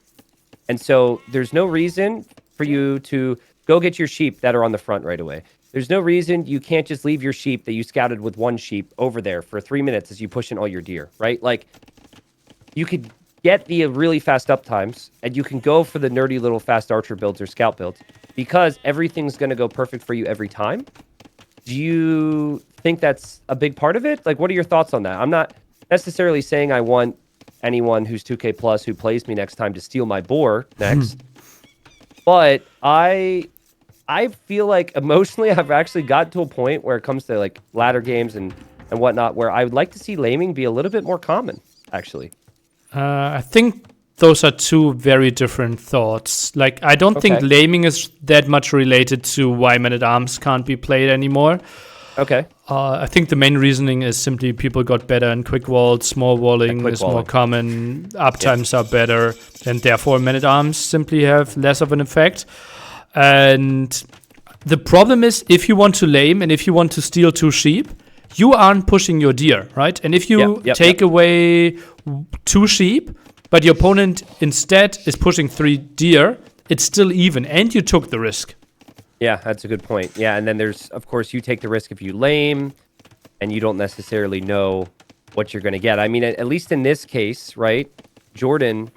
And so there's no reason for you to go get your sheep that are on the front right away. There's no reason you can't just leave your sheep that you scouted with one sheep over there for 3 minutes as you push in all your deer, right? Like, you could get the really fast up times, and you can go for the nerdy little fast archer builds or scout builds because everything's going to go perfect for you every time. Do you think that's a big part of it? Like, what are your thoughts on that? I'm not necessarily saying I want anyone who's 2K plus who plays me next time to steal my boar next, but I feel like emotionally I've actually got to a point where it comes to like ladder games and whatnot, where I would like to see laming be a little bit more common, actually. I think those are two very different thoughts. Like, I don't think laming is that much related to why Man-at-Arms can't be played anymore. Okay. I think the main reasoning is simply people got better in quick walls, small walling is more common, uptimes are better, and therefore Man-at-Arms simply have less of an effect. And the problem is, if you want to lame and if you want to steal 2 sheep, you aren't pushing your deer, right? And if you take away 2 sheep, but your opponent instead is pushing 3 deer, it's still even, and you took the risk. Yeah, that's a good point. Yeah, and then there's, of course, you take the risk if you lame, and you don't necessarily know what you're going to get. I mean, at least in this case, right, JorDan,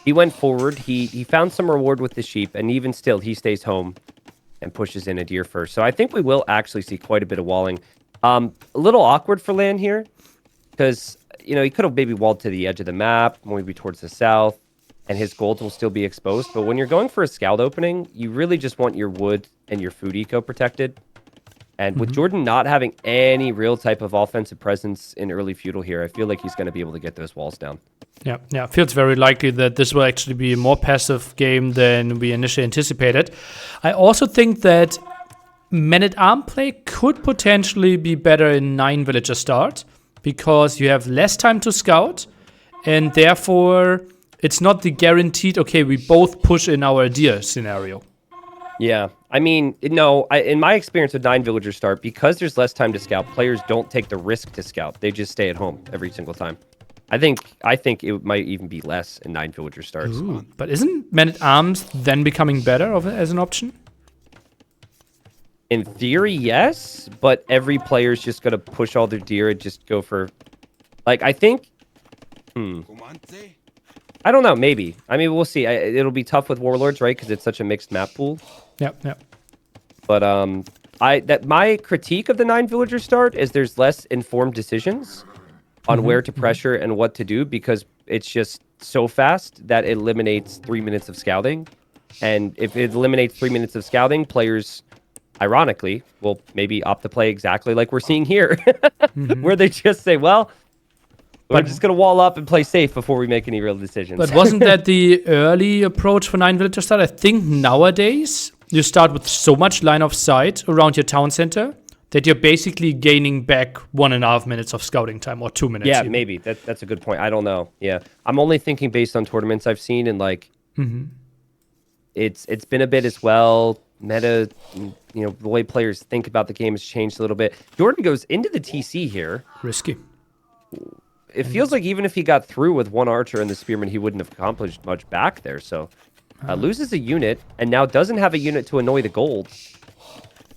he went forward, he found some reward with the sheep, and even still, he stays home and pushes in a deer first. So I think we will actually see quite a bit of walling. A little awkward for LaaaaaN here, because, you know, he could have maybe walled to the edge of the map, maybe towards the south, and his gold will still be exposed. But when you're going for a scout opening, you really just want your wood and your food eco protected. And with JorDan not having any real type of offensive presence in early feudal here, I feel like he's going to be able to get those walls down. Yeah, it feels very likely that this will actually be a more passive game than we initially anticipated. I also think that Man-at-Arm play could potentially be better in 9 villager start, because you have less time to scout, and therefore it's not the guaranteed, okay, we both push in our deer scenario. Yeah, I mean, no, in my experience with 9 villager start, because there's less time to scout, players don't take the risk to scout. They just stay at home every single time. I think it might even be less in 9 villager starts. Ooh, but isn't Man-at-Arms then becoming better as an option? In theory, yes, but every player's just going to push all their deer and just go for... Like, I think... I don't know, maybe. I mean, we'll see. It'll be tough with Warlords, right? Because it's such a mixed map pool. Yep. But my critique of the 9 villager start is there's less informed decisions on where to pressure and what to do, because it's just so fast that it eliminates 3 minutes of scouting. And if it eliminates 3 minutes of scouting, players... ironically, will maybe opt to play exactly like we're seeing here, where they just say, well, we're just going to wall up and play safe before we make any real decisions. But wasn't that the early approach for 9 villager start? I think nowadays you start with so much line of sight around your town center that you're basically gaining back 1.5 minutes of scouting time, or 2 minutes. Yeah, even. maybe. That's a good point. I don't know. Yeah. I'm only thinking based on tournaments I've seen, and like, it's been a bit as well. Meta, you know, the way players think about the game has changed a little bit. JorDan goes into the TC here. Risky. It feels like even if he got through with one archer and the spearman, he wouldn't have accomplished much back there. So loses a unit, and now doesn't have a unit to annoy the gold.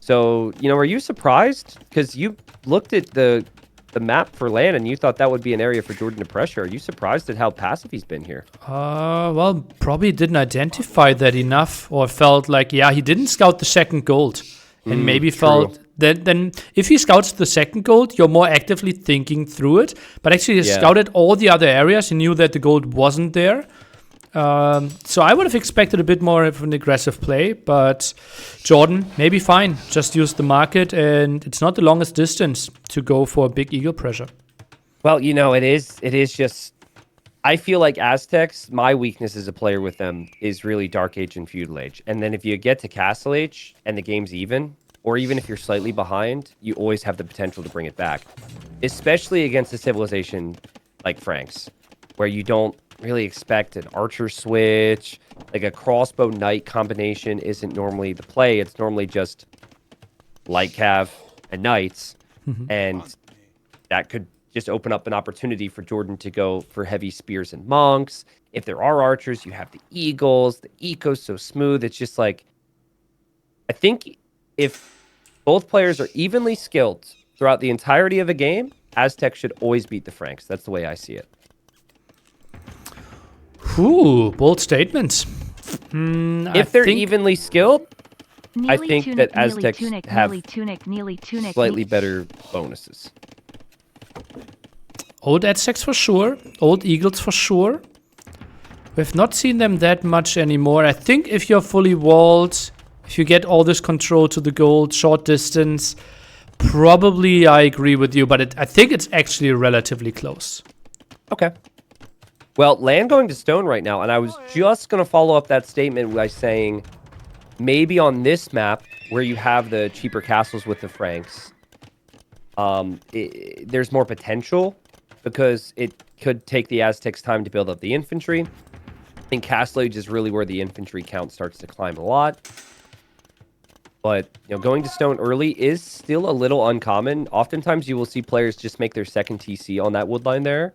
So, you know, are you surprised? Because you looked at the map for LaaaaaN and you thought that would be an area for JorDan to pressure. Are you surprised at how passive he's been here? Well, probably didn't identify that enough, or felt like, yeah, he didn't scout the second gold. And maybe felt that then if he scouts the second gold, you're more actively thinking through it. But actually, he scouted all the other areas. He knew that the gold wasn't there. So I would have expected a bit more of an aggressive play, but JorDan, maybe fine. Just use the market, and it's not the longest distance to go for a big eagle pressure. Well, you know, it is just... I feel like Aztecs, my weakness as a player with them is really Dark Age and Feudal Age. And then if you get to Castle Age and the game's even, or even if you're slightly behind, you always have the potential to bring it back. Especially against a civilization like Franks, where you don't really expect an archer switch. like a crossbow knight combination isn't normally the play. It's normally just light cav and knights, and that could just open up an opportunity for Jordan to go for heavy spears and monks. If there are archers, you have the eagles. The eco's so smooth. It's just like, I think if both players are evenly skilled throughout the entirety of a game, Aztec should always beat the Franks. That's the way I see it. Ooh, bold statements. If they're evenly skilled, I think that Aztecs have slightly better bonuses. Old Aztecs for sure. Old Eagles for sure. We've not seen them that much anymore. I think if you're fully walled, if you get all this control to the gold, short distance, probably I agree with you, but I think it's actually relatively close. Okay. Well, land going to stone right now, and I was just going to follow up that statement by saying maybe on this map where you have the cheaper castles with the Franks, there's more potential because it could take the Aztecs time to build up the infantry. I think Castle Age is really where the infantry count starts to climb a lot. But, going to stone early is still a little uncommon. Oftentimes you will see players just make their second TC on that wood line there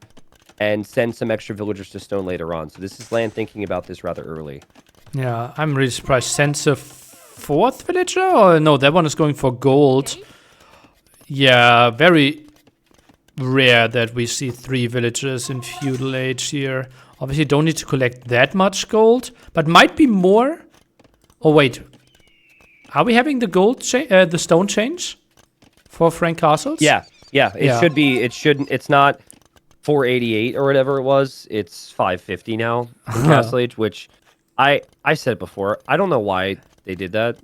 and send some extra villagers to stone later on. So this is land thinking about this rather early. Yeah, I'm really surprised. Sends a fourth villager? Or no, that one is going for gold. Yeah, very rare that we see 3 villagers in feudal age here. Obviously don't need to collect that much gold, but might be more. Oh wait, are we having the gold the stone change for Frank castles? Yeah. It should be. It's not 488 or whatever it was. It's 550 now in Castle Age, which I said before. I don't know why they did that.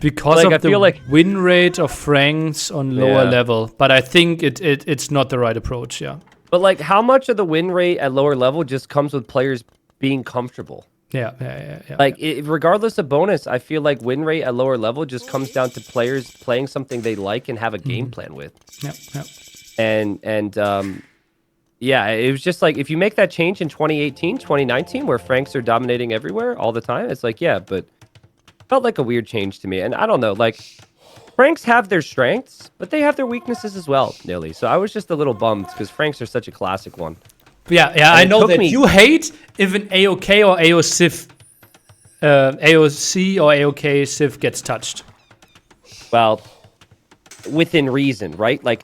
Because of the win rate of Franks on lower level. But I think it's not the right approach, yeah. But like, how much of the win rate at lower level just comes with players being comfortable? Yeah. Like, regardless of bonus, I feel like win rate at lower level just comes down to players playing something they like and have a game plan with. Yeah. Yeah, it was just like, if you make that change in 2018, 2019, where Franks are dominating everywhere all the time, it's like, yeah, but felt like a weird change to me. And I don't know, like, Franks have their strengths, but they have their weaknesses as well, Nilly. So I was just a little bummed because Franks are such a classic one. Yeah, I know that you hate if an AOK or AOC or AOK Civ gets touched. Well, within reason, right? Like,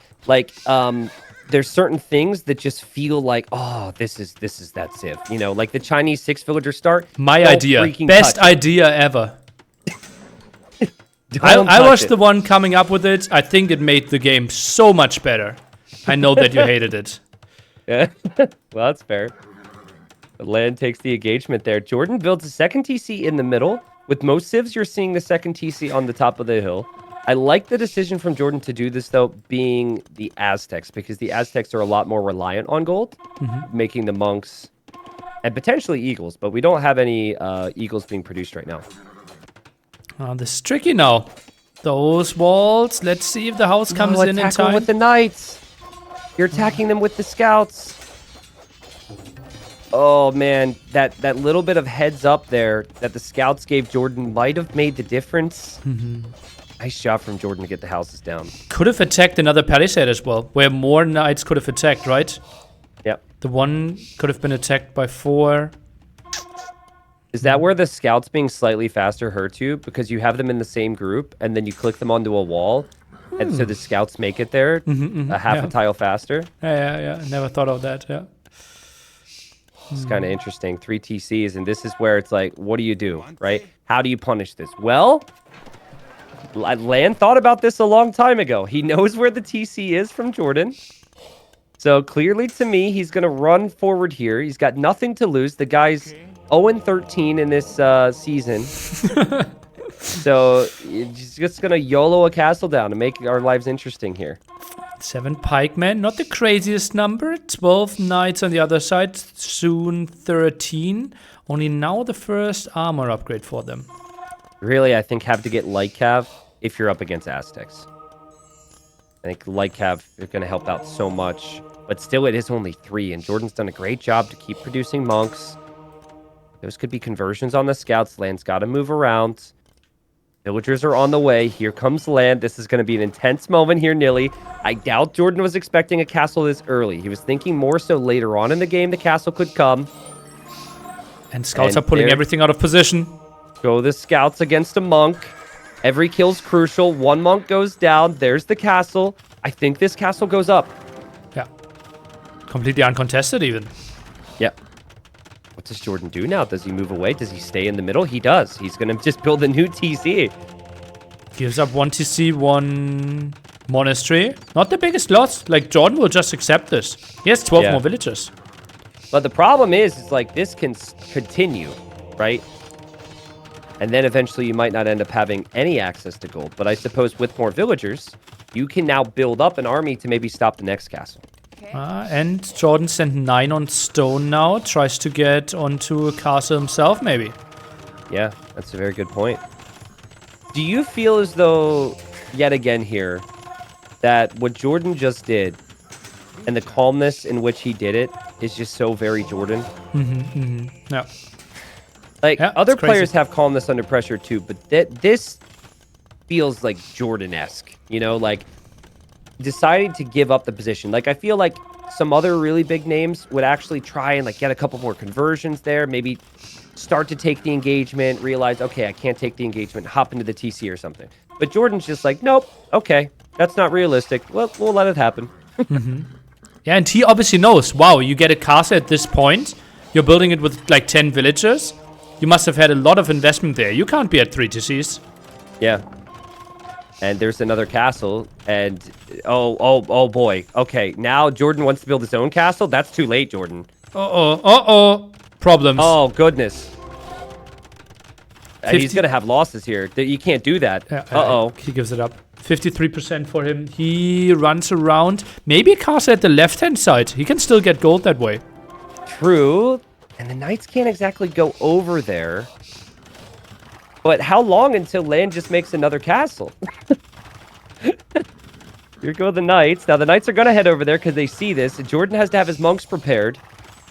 there's certain things that just feel like, oh, this is that Civ. Like the Chinese 6 villager start. My idea, best idea ever. I was the one coming up with it. I think it made the game so much better. I know that you hated it. Yeah, well, that's fair. The land takes the engagement there. JorDan builds a second TC in the middle. With most civs, you're seeing the second TC on the top of the hill. I like the decision from JorDan to do this, though, being the Aztecs, because the Aztecs are a lot more reliant on gold, making the monks and potentially eagles, but we don't have any eagles being produced right now. This is tricky now. Those walls, let's see if the house comes in time. With the knights. You're attacking them with the scouts. Oh, man. That little bit of heads up there that the scouts gave JorDan might have made the difference. Nice job from JorDan to get the houses down. Could have attacked another palisade as well, where more knights could have attacked, right? Yep. The one could have been attacked by 4. Is that where the scouts being slightly faster hurt you? Because you have them in the same group, and then you click them onto a wall, and so the scouts make it there a half a tile faster? Yeah. Never thought of that, yeah. It's kind of interesting. 3 TCs, and this is where it's like, what do you do, right? How do you punish this? Well, LaaaaaN thought about this a long time ago. He knows where the TC is from JorDan. So clearly, to me, he's going to run forward here. He's got nothing to lose. The guy's 0-13 in this season. So he's just going to YOLO a castle down to make our lives interesting here. 7 pikemen, not the craziest number. 12 knights on the other side, soon 13. Only now the first armor upgrade for them. Really, I think have to get light cav if you're up against Aztecs. I think light cav is going to help out so much. But still, it is only 3, and JorDan's done a great job to keep producing monks. Those could be conversions on the scouts. LaaaAN's got to move around. Villagers are on the way. Here comes LaaaAN. This is going to be an intense moment here, Nilly. I doubt JorDan was expecting a castle this early. He was thinking more so later on in the game the castle could come. And scouts are pulling everything out of position. Go the scouts against a monk. Every kill's crucial. One monk goes down. There's the castle. I think this castle goes up. Yeah. Completely uncontested even. Yep. What does JorDan do now? Does he move away? Does he stay in the middle? He does. He's going to just build a new TC. Gives up 1 TC, 1 monastery. Not the biggest loss. Like, JorDan will just accept this. He has 12 more villagers. But the problem is like, this can continue, right? And then eventually you might not end up having any access to gold. But I suppose with more villagers, you can now build up an army to maybe stop the next castle. And JorDan sent 9 on stone now. Tries to get onto a castle himself, maybe. Yeah, that's a very good point. Do you feel as though, yet again here, that what JorDan just did and the calmness in which he did it is just so very JorDan? Yeah. Like, other players have calmness under pressure too, but this feels like JorDan-esque, you know, like deciding to give up the position. Like, I feel like some other really big names would actually try and like get a couple more conversions there, maybe start to take the engagement, realize, okay, I can't take the engagement, hop into the TC or something. But JorDan's just like, nope, okay, that's not realistic. Well, we'll let it happen. Yeah, and he obviously knows, wow, you get a castle at this point, you're building it with like 10 villagers, you must have had a lot of investment there. You can't be at 3 TCs. Yeah. And there's another castle, and oh boy. Okay, now JorDan wants to build his own castle? That's too late, JorDan. Problems. Oh, goodness. He's going to have losses here. You can't do that. He gives it up. 53% for him. He runs around. Maybe a castle at the left-hand side. He can still get gold that way. True. And the knights can't exactly go over there. But how long until LaaaAN just makes another castle? Here go the knights. Now, the knights are going to head over there because they see this. JorDan has to have his monks prepared.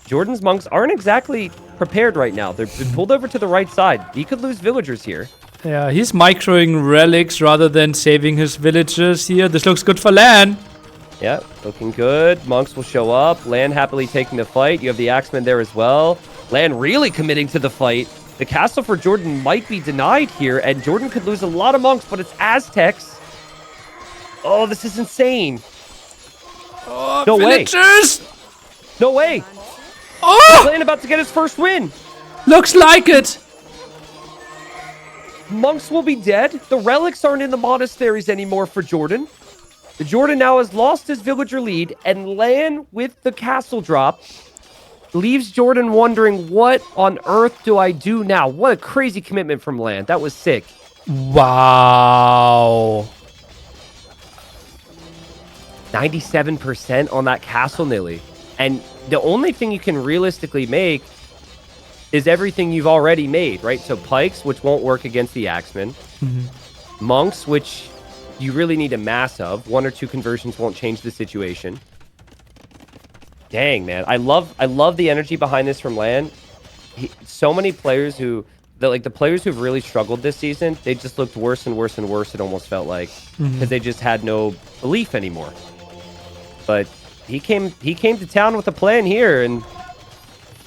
JorDan's monks aren't exactly prepared right now. They're pulled over to the right side. He could lose villagers here. Yeah, he's microing relics rather than saving his villagers here. This looks good for LaaaAN. Yeah, looking good. Monks will show up. LaaaAN happily taking the fight. You have the Axemen there as well. LaaaAN really committing to the fight. The castle for JorDan might be denied here, and JorDan could lose a lot of monks, but it's Aztecs. Oh, this is insane. Oh, no villagers! Way. No way. Oh! LaaaAN about to get his first win. Looks like it. Monks will be dead. The relics aren't in the monasteries anymore for JorDan. The JorDan now has lost his villager lead, and LaaaAN with the castle drop leaves JorDan wondering, what on earth do I do now? What a crazy commitment from LaaaAN. That was sick. Wow. 97% on that castle, Nilly. And the only thing you can realistically make is everything you've already made, right? So pikes, which won't work against the Axemen. Monks, which you really need a mass of. 1 or 2 conversions won't change the situation. Dang, man. I love the energy behind this from LaaaAN. So many players who, the players who've really struggled this season, they just looked worse and worse and worse, it almost felt like. Because they just had no belief anymore. But he came to town with a plan here, and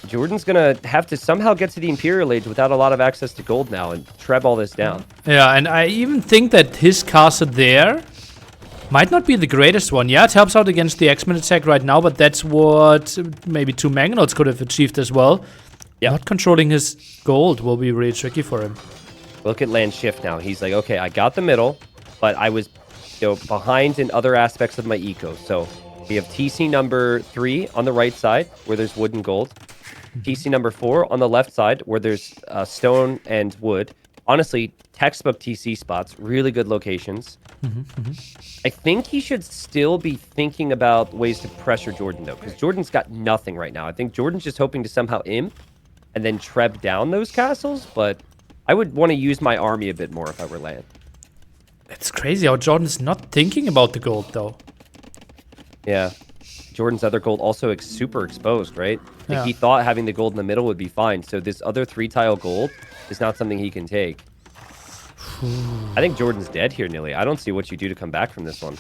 JorDan's going to have to somehow get to the Imperial Age without a lot of access to gold now and treb all this down. Yeah, and I even think that his castle there might not be the greatest one. Yeah, it helps out against the X-Men attack right now, but that's what maybe 2 Mangonauts could have achieved as well. Yep. Not controlling his gold will be really tricky for him. Look at LaaaAN's shift now. He's like, okay, I got the middle, but I was behind in other aspects of my eco. So we have TC number 3 on the right side, where there's wood and gold. TC number 4 on the left side, where there's stone and wood. Honestly, textbook TC spots, really good locations. I think he should still be thinking about ways to pressure JorDan, though, because JorDan's got nothing right now. I think JorDan's just hoping to somehow imp and then treb down those castles, but I would want to use my army a bit more if I were LaaaAN. It's crazy how JorDan is not thinking about the gold, though. Yeah. Jordan's other gold also super exposed, right? Like Yeah. he thought having the gold in the middle would be fine. So this other 3-tile gold is not something he can take. I think Jordan's dead here, Nilly. I don't see what you do to come back from this one.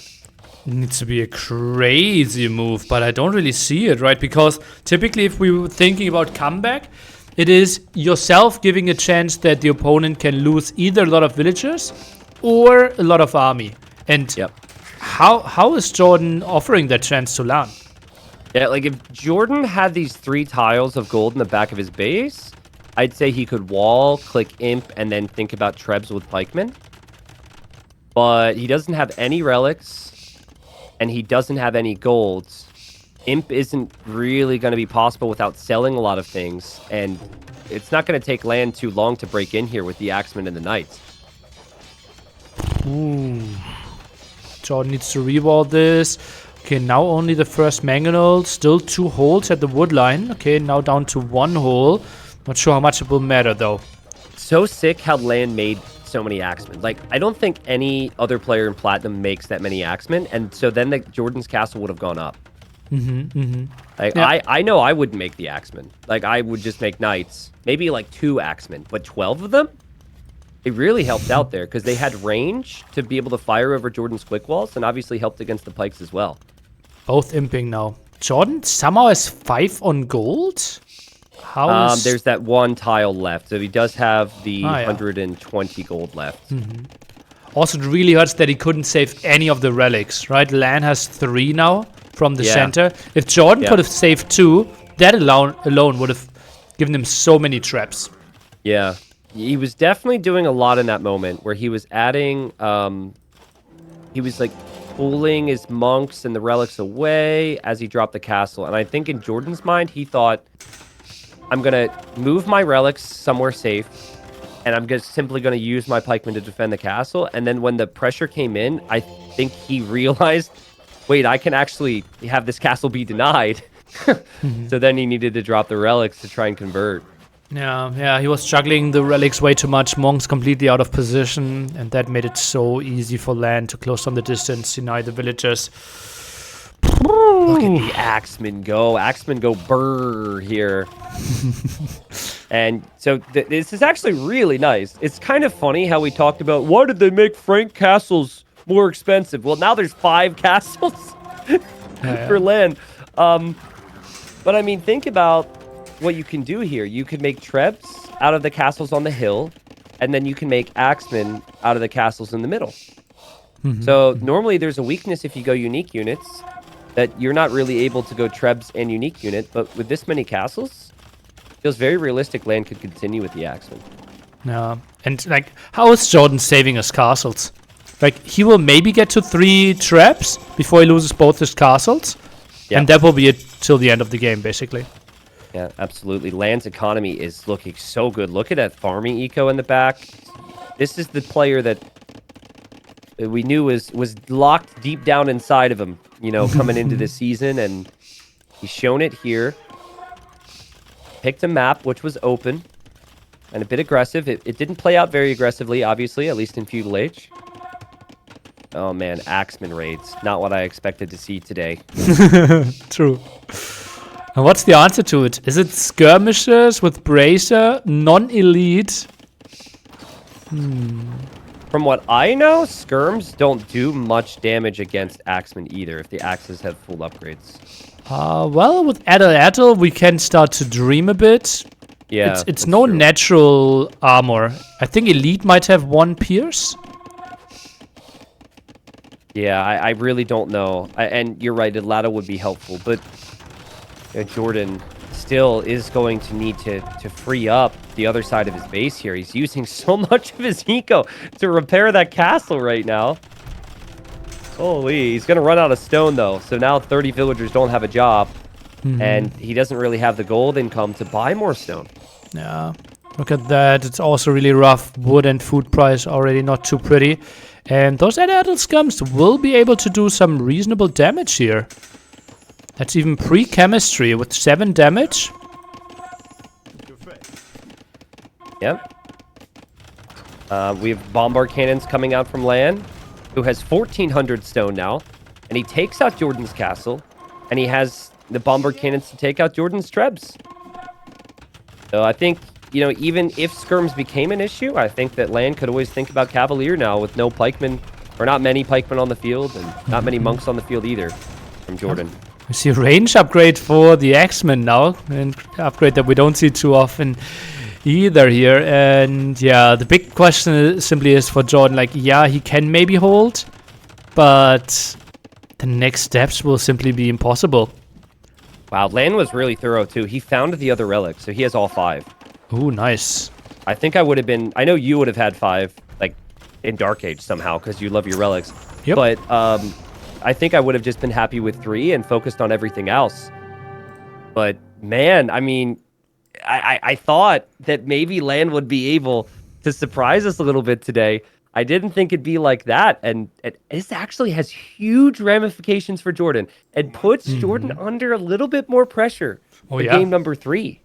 Needs to be a crazy move, but I don't really see it, right? Because typically if we were thinking about comeback, it is yourself giving a chance that the opponent can lose either a lot of villagers or a lot of army. And Yep. how is JorDan offering that chance to LaaaN? Yeah, like if Jordan had these 3 tiles of gold in the back of his base, I'd say he could wall, click Imp, and then think about Trebs with Pikemen. But he doesn't have any relics, and he doesn't have any golds. Imp isn't really going to be possible without selling a lot of things, and it's not going to take land too long to break in here with the Axemen and the Knights. Ooh. JorDan needs to rewall this. Okay, now only the first mangonel. Still 2 holes at the wood line. Okay, now down to 1 hole. Not sure how much it will matter, though. So sick how LaaaN made so many Axemen. Like, I don't think any other player in Platinum makes that many Axemen, and so then Jordan's castle would have gone up. Like, Yeah. I know I wouldn't make the Axemen. Like, I would just make Knights. Maybe, like, 2 Axemen, but 12 of them? It really helped out there, because they had range to be able to fire over Jordan's quick walls, and obviously helped against the Pikes as well. Both imping now. JorDan somehow has 5 on gold? How is... There's that 1 tile left, so he does have the yeah. 120 gold left. Also, it really hurts that he couldn't save any of the relics, right? LaaaN has 3 now from the Yeah. center. If JorDan Yeah. could have saved 2, that alone would have given him so many traps. Yeah. He was definitely doing a lot in that moment where he was adding, he was like pulling his monks and the relics away as he dropped the castle. And I think in Jordan's mind, he thought, I'm going to move my relics somewhere safe, and I'm just simply going to use my pikemen to defend the castle. And then when the pressure came in, I think he realized, wait, I can actually have this castle be denied. So then he needed to drop the relics to try and convert. Yeah, he was juggling the relics way too much. Monks completely out of position, and that made it so easy for LaaaN to close on the distance, deny the villagers. Look at the Axemen go. Axemen go brrr here. And so this is actually really nice. It's kind of funny how we talked about, why did they make Frank castles more expensive? Well, now there's 5 castles for LaaaN. But I mean, think about what you can do here. You could make Trebs out of the castles on the hill, and then you can make Axemen out of the castles in the middle. So normally there's a weakness if you go unique units, that you're not really able to go Trebs and unique unit, but with this many castles, it feels very realistic LaaaN could continue with the Axemen. Yeah, and like, how is JorDan saving his castles? Like, he will maybe get to 3 traps before he loses both his castles, Yeah. and that will be it till the end of the game, basically. Yeah, absolutely. LaaaN's economy is looking so good. Look at that farming eco in the back. This is the player that we knew was locked deep down inside of him, you know, coming into this season, and he's shown it here. Picked a map which was open and a bit aggressive. It didn't play out very aggressively, obviously, at least in Feudal Age. Oh man, Axeman raids. Not what I expected to see today. True. And what's the answer to it? Is it skirmishes with Bracer, non-elite? From what I know, skirms don't do much damage against Axemen either if the axes have full upgrades. Well, with Adel, we can start to dream a bit. Yeah, It's that's no true. natural armor. I think elite might have 1 pierce. Yeah, I really don't know. And you're right, Lado would be helpful, but JorDan still is going to need to free up the other side of his base here. He's using so much of his eco to repair that castle right now. Holy, he's going to run out of stone, though. So now 30 villagers don't have a job, and he doesn't really have the gold income to buy more stone. Yeah, look at that. It's also really rough. Wood and food price already not too pretty. And those Adel scums will be able to do some reasonable damage here. That's even pre-chemistry with 7 damage. Yep. We have bombard cannons coming out from LaaaN, who has 1,400 stone now, and he takes out Jordan's castle. and he has the bomber cannons to take out Jordan's Trebs. So I think, even if skirms became an issue, I think that LaaaN could always think about Cavalier now with no pikemen, or not many pikemen on the field, and not many monks on the field either from JorDan. We see a range upgrade for the X-Men now, an upgrade that we don't see too often either here. And yeah, the big question simply is for JorDan, like, yeah, he can maybe hold, but the next steps will simply be impossible. Wow, LaaaN was really thorough too. He found the other relics, so he has all 5. Ooh, nice. I think I would have been... I know you would have had 5, like, in Dark Age somehow, because you love your relics. Yep. But I think I would have just been happy with 3 and focused on everything else. But, man, I mean, I thought that maybe LaaaN would be able to surprise us a little bit today. I didn't think it'd be like that. And this actually has huge ramifications for JorDan and puts JorDan under a little bit more pressure for game number 3.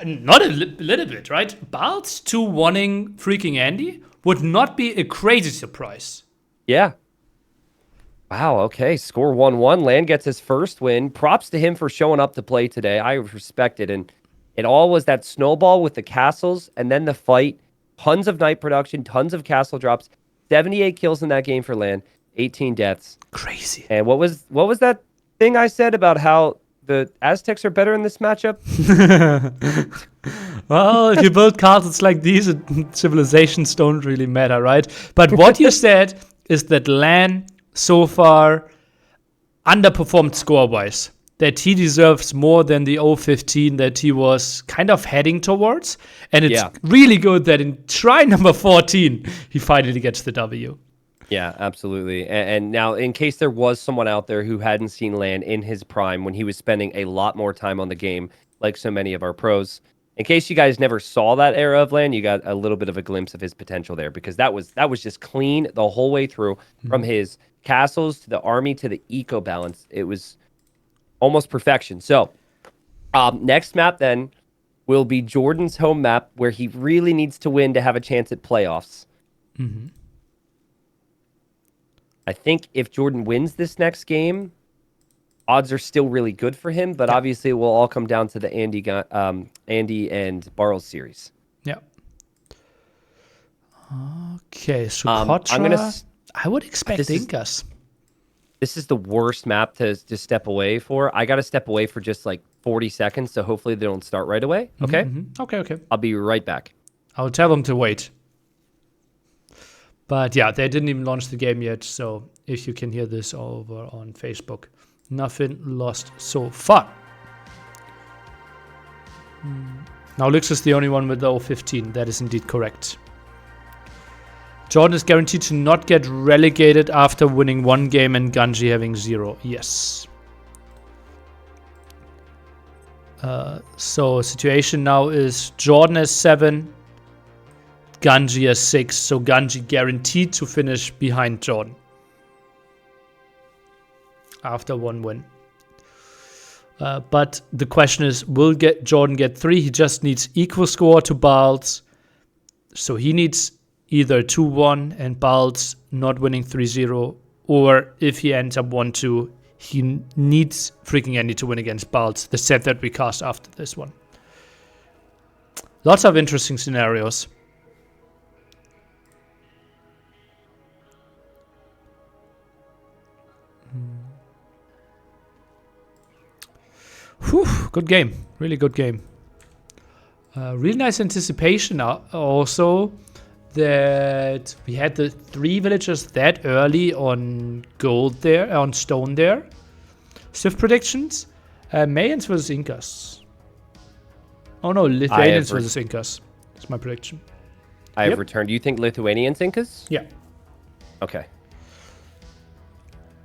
Not a little bit, right? Baltz 2-1ing freaking Andy would not be a crazy surprise. Yeah. Wow, okay. Score 1-1. LaaaN gets his first win. Props to him for showing up to play today. I respect it. And it all was that snowball with the castles and then the fight. Tons of night production, tons of castle drops. 78 kills in that game for LaaaN. 18 deaths. Crazy. And what was that thing I said about how the Aztecs are better in this matchup? Well, if you build castles like these, civilizations don't really matter, right? But what you said is that LaaaN so far underperformed score-wise. That he deserves more than the 0-15 that he was kind of heading towards. And it's really good that in try number 14, he finally gets the W. Yeah, absolutely. And now, in case there was someone out there who hadn't seen LaaaN in his prime when he was spending a lot more time on the game, like so many of our pros, in case you guys never saw that era of LaaaN, you got a little bit of a glimpse of his potential there, because that was just clean the whole way through, from his castles to the army to the eco balance. It was almost perfection. So, next map then will be JorDan's home map, where he really needs to win to have a chance at playoffs. I think if JorDan wins this next game, odds are still really good for him, but obviously it will all come down to the Andy and Barles series. Yeah. Okay, so I would expect Incas. This is the worst map to step away for. I got to step away for just like 40 seconds, so hopefully they don't start right away. Okay? Okay. I'll be right back. I'll tell them to wait. But yeah, they didn't even launch the game yet, so if you can hear this over on Facebook, nothing lost so far. Now Lux is the only one with the 0-15. That is indeed correct. JorDan is guaranteed to not get relegated after winning 1 game and Ganji having 0. Yes. So situation now is JorDan has 7, Ganji has 6. So Ganji guaranteed to finish behind JorDan after 1 win. But the question is, will JorDan get 3? He just needs equal score to Baltz. So he needs either 2-1 and Baltz not winning 3-0, or if he ends up 1-2, he needs freaking Andy to win against Baltz, the set that we cast after this one. Lots of interesting scenarios. Whew, good game. Really good game. Really nice anticipation also that we had the 3 villagers that early on gold there, on stone there. Swift predictions. Mayans versus Incas. Oh no, Lithuanians versus Incas. That's my prediction. I have returned. Do you think Lithuanians Incas? Yeah. Okay.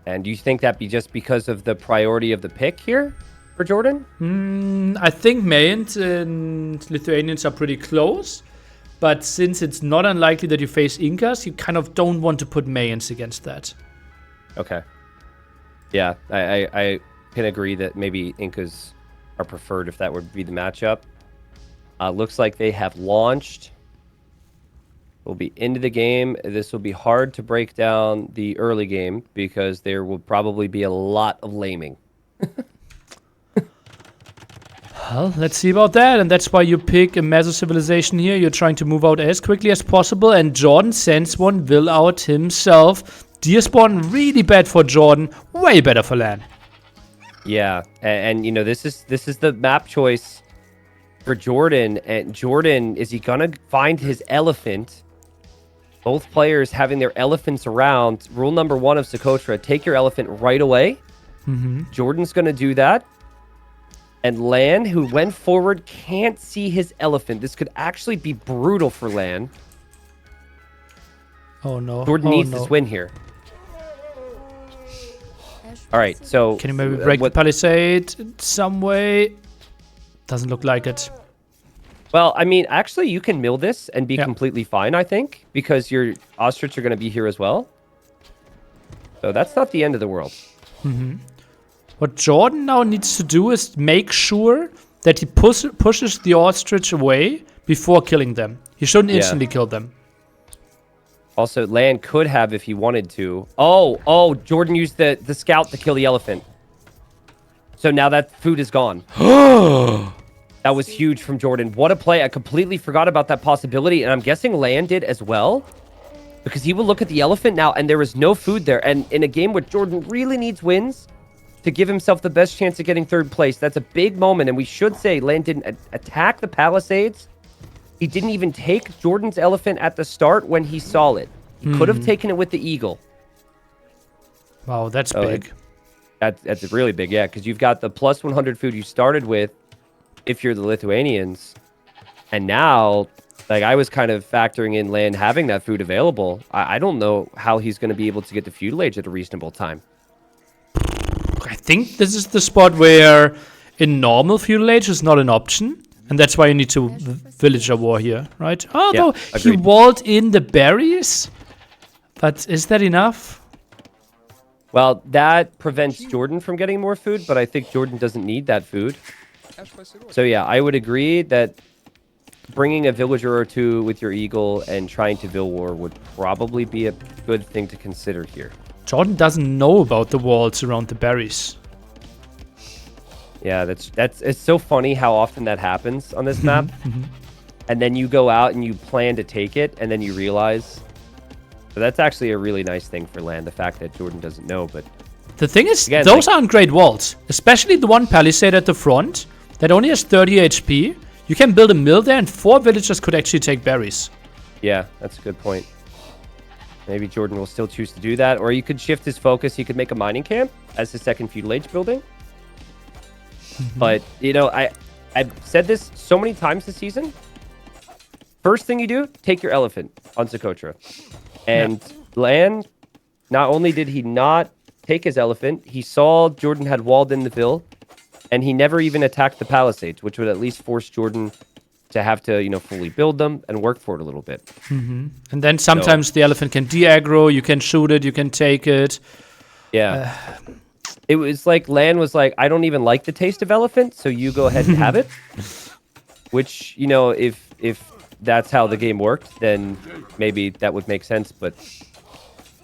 And do you think that be just because of the priority of the pick here for JorDan? I think Mayans and Lithuanians are pretty close. But since it's not unlikely that you face Incas, you kind of don't want to put Mayans against that. Okay. Yeah, I can agree that maybe Incas are preferred if that would be the matchup. Looks like they have launched. We'll be into the game. This will be hard to break down the early game because there will probably be a lot of laming. Well, let's see about that. And that's why you pick a massive civilization here. You're trying to move out as quickly as possible. And JorDan sends one will out himself. Deer spawn, really bad for JorDan. Way better for LaaaN. Yeah, and you know, this is the map choice for JorDan. And JorDan, is he gonna find his elephant? Both players having their elephants around. Rule number 1 of Socotra, take your elephant right away. JorDan's gonna do that. And LaaaN, who went forward, can't see his elephant. This could actually be brutal for LaaaN. Oh no. JorDan needs this win here. All right, so... Can you maybe break the palisade in some way? Doesn't look like it. Well, I mean, actually, you can mill this and be completely fine, I think, because your ostrich are going to be here as well. So that's not the end of the world. What JorDan now needs to do is make sure that he pushes the ostrich away before killing them. He shouldn't instantly kill them. Also, LaaaN could have if he wanted to. Oh, JorDan used the scout to kill the elephant. So now that food is gone. That was huge from JorDan. What a play. I completely forgot about that possibility, and I'm guessing LaaaN did as well. Because he will look at the elephant now, and there is no food there. And in a game where JorDan really needs wins to give himself the best chance of getting 3rd place, that's a big moment. And we should say LaaaN didn't attack the Palisades. He didn't even take JorDan's elephant at the start when he saw it. He could have taken it with the eagle. Wow, that's big. That's really big, yeah, because you've got the plus 100 food you started with if you're the Lithuanians. And now, like, I was kind of factoring in LaaaN having that food available. I don't know how he's going to be able to get the feudal age at a reasonable time. I think this is the spot where in normal feudal age is not an option. And that's why you need to villager war here, right? Although he walled in the berries. But is that enough? Well, that prevents JorDan from getting more food, but I think JorDan doesn't need that food. So yeah, I would agree that bringing a villager or 2 with your eagle and trying to vill war would probably be a good thing to consider here. JorDan doesn't know about the walls around the berries. Yeah, it's so funny how often that happens on this map. And then you go out and you plan to take it, and then you realize. So that's actually a really nice thing for LaaaN, the fact that JorDan doesn't know. But the thing is, again, those aren't great walls, especially the one palisade at the front that only has 30 HP. You can build a mill there, and 4 villagers could actually take berries. Yeah, that's a good point. Maybe JorDan will still choose to do that, or you could shift his focus. He could make a mining camp as his 2nd feudal age building. But, you know, I've said this so many times this season. First thing you do, take your elephant on Socotra. And LaaaN, not only did he not take his elephant, he saw JorDan had walled in the Ville, and he never even attacked the Palisades, which would at least force JorDan to have to, you know, fully build them and work for it a little bit. And then sometimes the elephant can de-aggro, you can shoot it, you can take it. Yeah. It was like LaaaN was like, I don't even like the taste of elephant, so you go ahead and have it. Which, you know, if that's how the game worked, then maybe that would make sense. But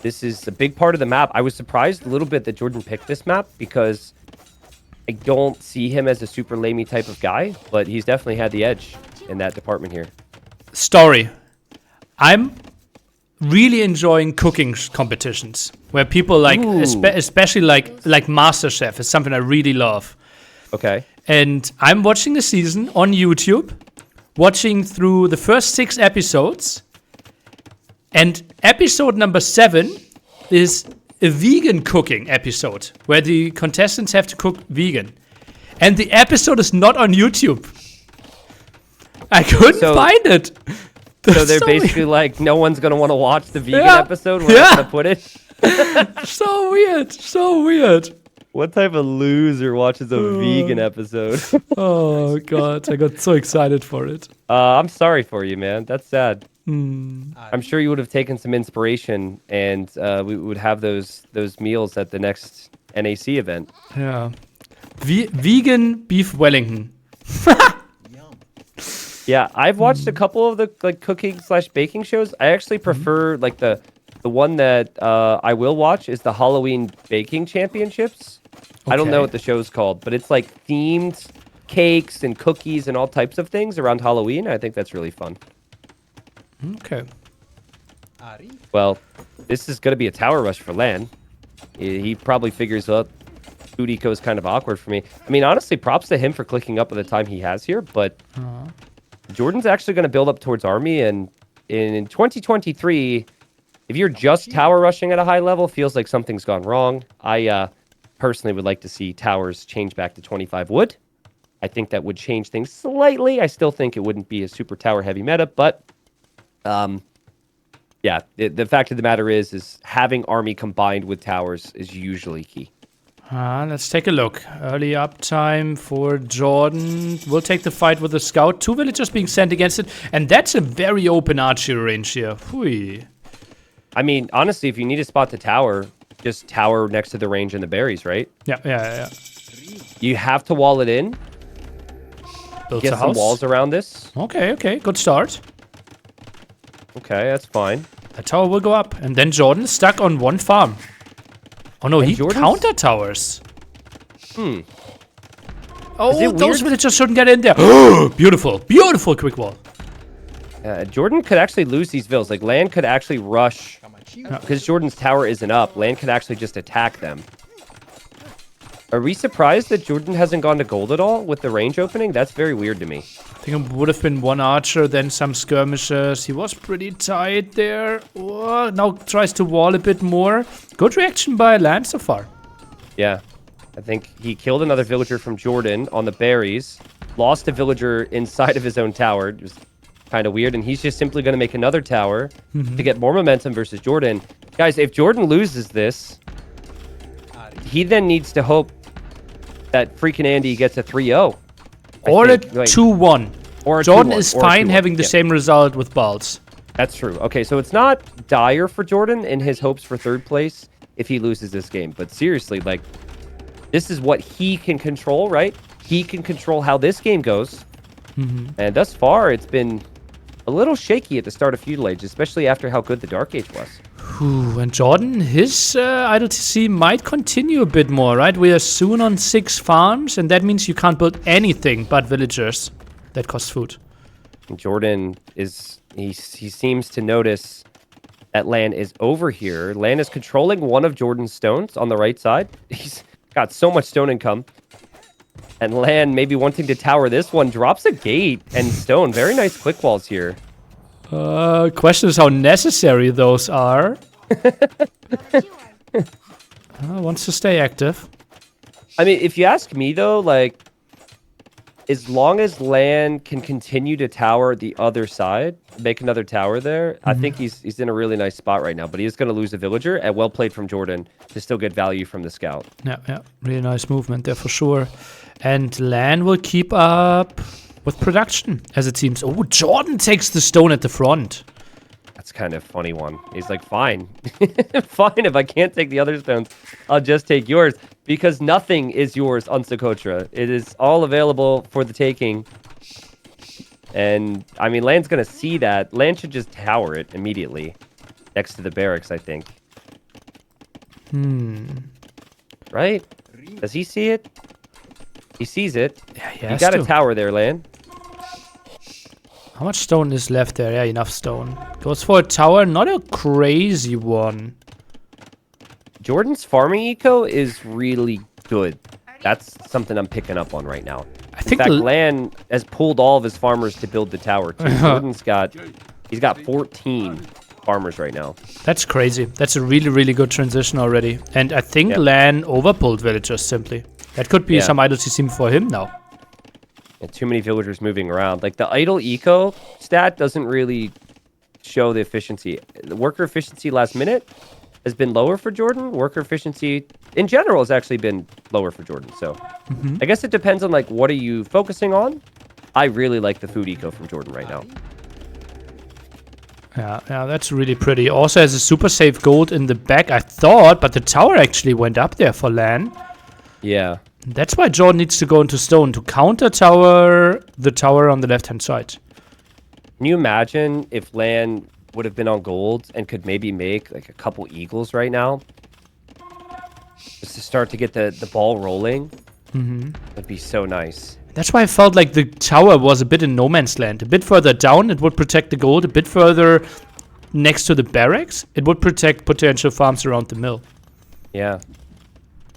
this is a big part of the map. I was surprised a little bit that JorDan picked this map because I don't see him as a super lamey type of guy, but he's definitely had the edge in that department here. Story. I'm really enjoying cooking competitions where people like, especially like MasterChef is something I really love. Okay. And I'm watching the season on YouTube, watching through the first 6 episodes. And episode number 7 is a vegan cooking episode where the contestants have to cook vegan. And the episode is not on YouTube. I couldn't find it. So they're basically like, no one's going to want to watch the vegan episode. We're not going to put it. So weird. So weird. What type of loser watches a vegan episode? Oh, God. I got so excited for it. I'm sorry for you, man. That's sad. I'm sure you would have taken some inspiration, and we would have those meals at the next NAC event. Yeah. Vegan beef Wellington. Yeah, I've watched a couple of the like cooking/baking shows. I actually prefer like the one that I will watch is the Halloween Baking Championships. I don't know what the show's called, but it's like themed cakes and cookies and all types of things around Halloween. I think that's really fun. Okay. Well, this is going to be a tower rush for LaaaN. He probably figures out food eco is kind of awkward for me. I mean, honestly, props to him for clicking up at the time he has here, but Jordan's actually going to build up towards army, and in 2023, if you're just tower rushing at a high level, feels like something's gone wrong. I personally would like to see towers change back to 25 wood. I think that would change things slightly. I still think it wouldn't be a super tower heavy meta, but yeah, the fact of the matter is having army combined with towers is usually key. Let's take a look. Early uptime for JorDan. We'll take the fight with the scout. 2 villagers being sent against it, and that's a very open archery range here. Hui. I mean, honestly, if you need to spot the tower, just tower next to the range and the berries, right? Yeah. You have to wall it in. Built Get a some house. walls around this. Okay. Good start. Okay, that's fine. The tower will go up, and then JorDan is stuck on 1 farm. Oh no, he Jordan's- counter towers. Is Oh, it those weird? villagers shouldn't get in there. Beautiful quick wall. Jordan could actually lose these vills. Like, LaaaN could actually rush. Because Jordan's tower isn't up, LaaaN could actually just attack them. Are we surprised that Jordan hasn't gone to gold at all with the range opening? That's very weird to me. I think it would have been 1 archer, then some skirmishers. He was pretty tight there. Oh, now tries to wall a bit more. Good reaction by LaaaN so far. Yeah. I think he killed another villager from Jordan on the berries. Lost a villager inside of his own tower. It was kind of weird. And he's just simply going to make another tower to get more momentum versus Jordan. Guys, if Jordan loses this, he then needs to hope that freaking Andy gets a 3-0. Or a 2-1. Or a JorDan 2-1, is or a fine 2-1, having the yeah. same result with balls. That's true. Okay, so it's not dire for Jordan in his hopes for third place if he loses this game. But seriously, like, this is what he can control, right? He can control how this game goes. And thus far, it's been a little shaky at the start of Feudal Age, especially after how good the Dark Age was. And JorDan, his IDLTC might continue a bit more, right? We are soon on 6 farms, and that means you can't build anything but villagers that cost food. And Jordan is, he seems to notice that LaaaN is over here. LaaaN is controlling one of Jordan's stones on the right side. He's got so much stone income. And LaaaN, maybe wanting to tower this one, drops a gate and stone. Very nice quick walls here. Question is how necessary those are. Wants to stay active. I mean, if you ask me, though, like, as long as LaaaN can continue to tower the other side, make another tower there, I think he's in a really nice spot right now. But he is going to lose a villager, and well played from Jordan to still get value from the scout. Yeah. Really nice movement there for sure. And LaaaN will keep up with production, as it seems. Oh, JorDan takes the stone at the front. That's kind of a funny one. He's like, fine. Fine, if I can't take the other stones, I'll just take yours. Because nothing is yours on Socotra. It is all available for the taking. And, I mean, LaaaN's going to see that. LaaaN should just tower it immediately. Next to the barracks, I think. Right? Does he see it? He sees it. Yeah, he You has got to. a tower there, LaaaN. How much stone is left there? Yeah, enough stone. Goes for a tower, not a crazy one. Jordan's farming eco is really good. That's something I'm picking up on right now. I think In fact, LaaaN has pulled all of his farmers to build the tower too. Jordan's he's got 14 farmers right now. that's crazy. That's a really, really good transition already. And I think LaaaN overpulled villagers simply. That could be some IDLTC for him now. And too many villagers moving around. Like, the idle eco stat doesn't really show the efficiency. The worker efficiency last minute has been lower for Jordan. Worker efficiency in general has actually been lower for Jordan. So I guess it depends on, like, what are you focusing on? I really like the food eco from Jordan right now. Yeah, that's really pretty. Also has a super safe gold in the back, I thought, but the tower actually went up there for LaaaN. Yeah. That's why JorDan needs to go into stone to counter tower the tower on the left-hand side. Can you imagine if LaaaN would have been on gold and could maybe make like a couple eagles right now? Just to start to get the ball rolling. That'd be so nice. That's why I felt like the tower was a bit in no man's land. A bit further down, it would protect the gold. A bit further next to the barracks, it would protect potential farms around the mill. Yeah.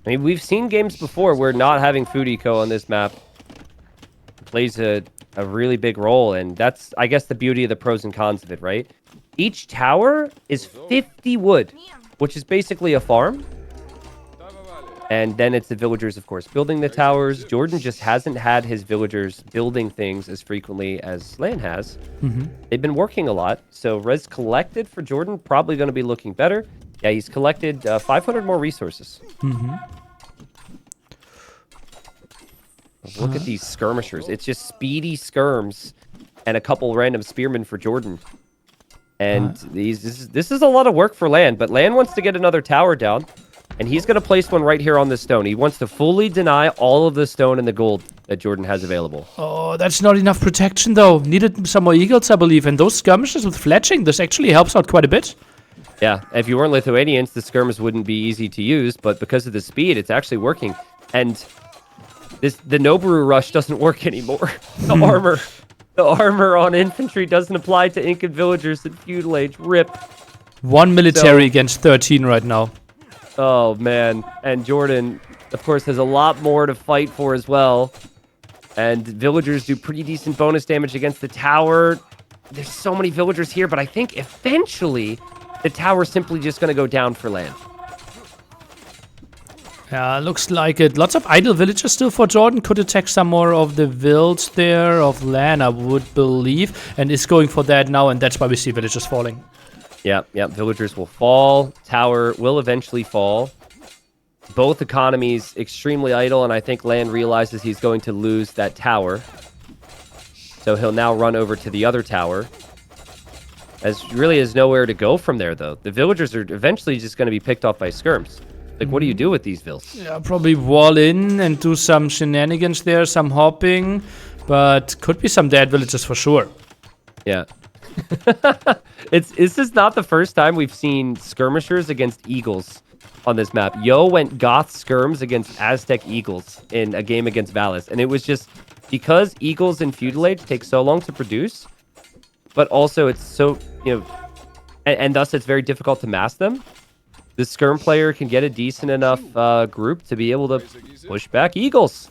I mean, we've seen games before where not having food eco on this map plays a really big role, and that's, I guess, the beauty of the pros and cons of it, right? Each tower is 50 wood, which is basically a farm. And then it's the villagers, of course, building the towers. JorDan just hasn't had his villagers building things as frequently as LaaaN has. They've been working a lot. So res collected for JorDan, probably going to be looking better. Yeah, he's collected 500 more resources. Look at these skirmishers. It's just speedy skirms and a couple random spearmen for JorDan. And this is a lot of work for LaaaN, but LaaaN wants to get another tower down. And he's going to place one right here on the stone. He wants to fully deny all of the stone and the gold that JorDan has available. Oh, that's not enough protection, though. Needed some more eagles, I believe. And those skirmishes with fletching, this actually helps out quite a bit. Yeah, if you weren't Lithuanians, the skirms wouldn't be easy to use. But because of the speed, it's actually working. And the Noboru rush doesn't work anymore. The armor on infantry doesn't apply to Incan villagers in feudal age. RIP. 1 military against 13 right now. Oh, man. And JorDan, of course, has a lot more to fight for as well. And villagers do pretty decent bonus damage against the tower. There's so many villagers here, but I think eventually the tower's simply just going to go down for LaaaN. Yeah, looks like it. Lots of idle villagers still for JorDan. Could attack some more of the vills there of LaaaN, I would believe. And is going for that now, and that's why we see villagers falling. Yep. Villagers will fall. Tower will eventually fall. Both economies extremely idle, and I think LaaaN realizes he's going to lose that tower. So he'll now run over to the other tower. As really is nowhere to go from there, though. The villagers are eventually just going to be picked off by skirms. Like, what do you do with these vills? Yeah, probably wall in and do some shenanigans there, some hopping. But could be some dead villagers for sure. Yeah. This is not the first time we've seen skirmishers against eagles on this map. Yo went goth skirms against Aztec eagles in a game against Valis, and it was just because eagles in feudal age take so long to produce, but also it's so, and thus it's very difficult to mass them. The skirm player can get a decent enough group to be able to push back eagles.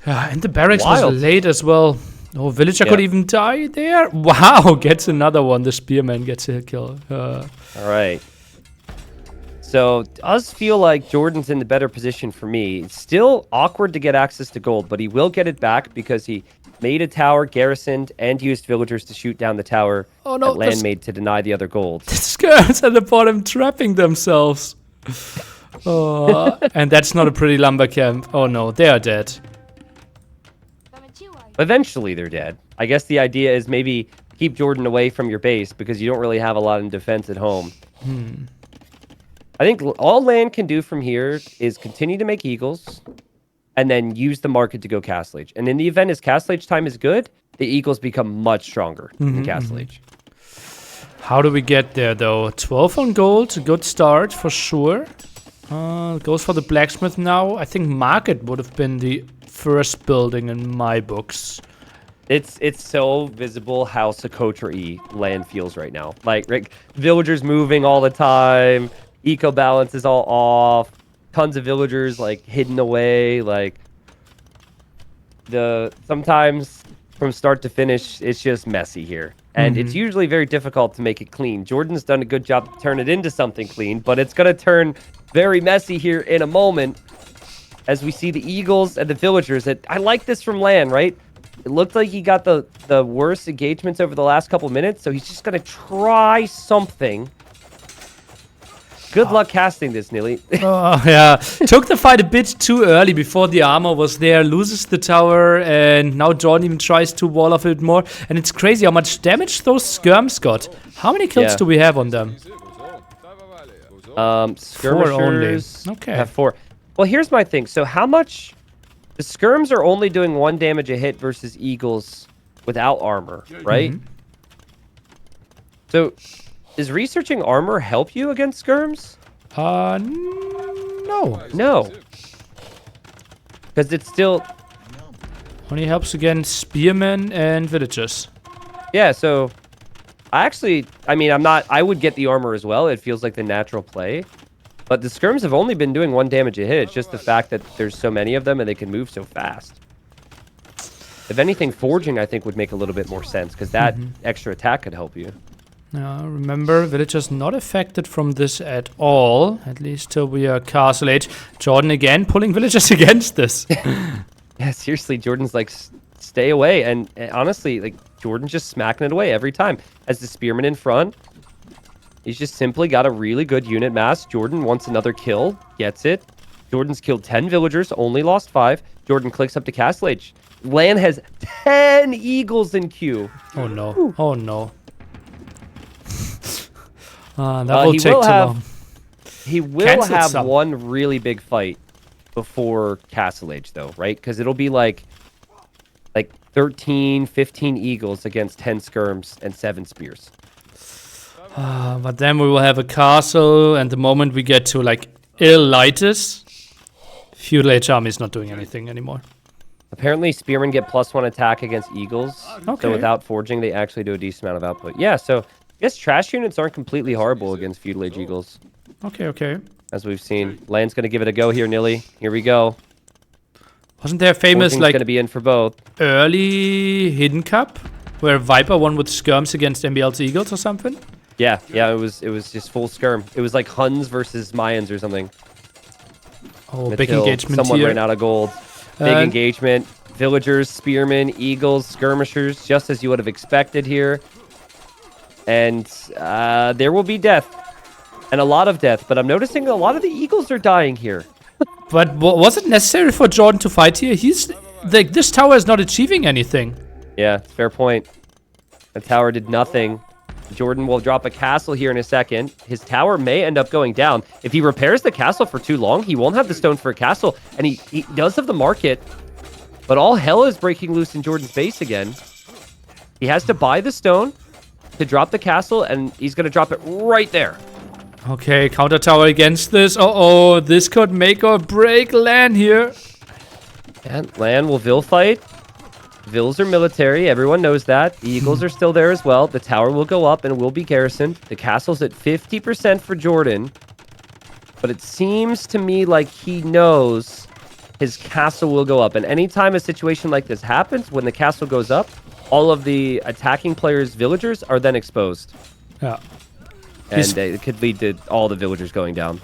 Yeah, and the barracks was late as well. Oh, villager could even die there. Wow, gets another one. The spearman gets a kill. All right. So, it does feel like JorDan's in the better position for me. It's still awkward to get access to gold, but he will get it back because he made a tower, garrisoned, and used villagers to shoot down the tower that LaaaN made to deny the other gold. The skirms at the bottom trapping themselves. Oh, and that's not a pretty lumber camp. Oh no, they are dead. Eventually, they're dead. I guess the idea is maybe keep JorDan away from your base because you don't really have a lot in defense at home. I think all LaaaN can do from here is continue to make eagles and then use the market to go Castle Age. And in the event his Castle Age time is good, the eagles become much stronger in Castle Age. How do we get there, though? 12 on gold, a good start for sure. Goes for the blacksmith now. I think market would have been the first building in my books. It's so visible how Socotra-y LaaaN feels right now. Like villagers moving all the time, eco balance is all off, tons of villagers like hidden away. Like sometimes from start to finish, it's just messy here. And it's usually very difficult to make it clean. JorDan's done a good job to turn it into something clean, but it's going to turn very messy here in a moment as we see the eagles and the villagers. I like this from LaaaN, right? It looked like he got the worst engagements over the last couple minutes, so he's just going to try something. Good luck casting this, Nili. Oh, yeah. Took the fight a bit too early before the armor was there, loses the tower, and now JorDan even tries to wall off a bit more. And it's crazy how much damage those skirms got. How many kills do we have on them? Skirmishers 4 only. have 4. Well, here's my thing. So how much... The skirms are only doing 1 damage a hit versus eagles without armor, right? So... Does researching armor help you against skirms? No. No. Because it's still... Only helps against spearmen and villagers. Yeah, so I would get the armor as well. It feels like the natural play. But the skirms have only been doing 1 damage a hit. It's just the fact that there's so many of them and they can move so fast. If anything, forging, I think, would make a little bit more sense because that extra attack could help you. Remember, villagers not affected from this at all. At least till we are Castle Age. JorDan again pulling villagers against this. Yeah, seriously, JorDan's like, stay away. And honestly, like, JorDan's just smacking it away every time. As the spearman in front, he's just simply got a really good unit mass. JorDan wants another kill, gets it. JorDan's killed 10 villagers, only lost 5. JorDan clicks up to Castle Age. LaaaaaN has 10 eagles in queue. Oh no, oh no. That will take too long. He will have one really big fight before Castle Age, though, right? Because it'll be like 13, 15 eagles against 10 skirms and 7 spears. But then we will have a castle, and the moment we get to like Ilitis, Feudal Age army is not doing anything anymore. Apparently, spearmen get +1 attack against eagles. Okay. So without forging, they actually do a decent amount of output. Yeah, so I guess trash units aren't completely horrible against Feudal Age eagles. Okay. As we've seen. LaaaAN's going to give it a go here, Nilly. Here we go. Wasn't there a famous like going to be in for both. early Hidden Cup where Viper won with skirms against MBL's eagles or something? Yeah, it was just full skirm. It was like Huns versus Mayans or something. Oh, big engagement someone here. ran out of gold. Big engagement. Villagers, spearmen, eagles, skirmishers, just as you would have expected here. And there will be death. And a lot of death. But I'm noticing a lot of the eagles are dying here. But was it necessary for JorDan to fight here? He's like, this tower is not achieving anything. Yeah, fair point. The tower did nothing. JorDan will drop a castle here in a second. His tower may end up going down. If he repairs the castle for too long, he won't have the stone for a castle. And he does have the market. But all hell is breaking loose in JorDan's base again. He has to buy the stone to drop the castle, and he's going to drop it right there. Okay, counter tower against this. Uh-oh, this could make or break LaaaAN here. And LaaaAN will Vil fight. Vils are military. Everyone knows that. The eagles are still there as well. The tower will go up and will be garrisoned. The castle's at 50% for JorDan. But it seems to me like he knows his castle will go up. And anytime a situation like this happens, when the castle goes up, all of the attacking players' villagers are then exposed. Yeah. And it could lead to all the villagers going down.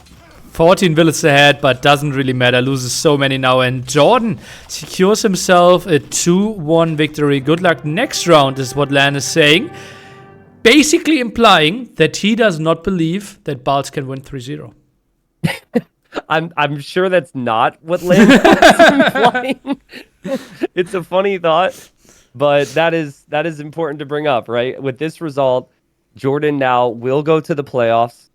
14 villages ahead, but doesn't really matter. Loses so many now. And JorDan secures himself a 2-1 victory. Good luck next round is what LaaaAN is saying. Basically implying that he does not believe that Balts can win 3-0. I'm sure that's not what LaaaAN is implying. It's a funny thought, but that is important to bring up, right? With this result, JorDan now will go to the playoffs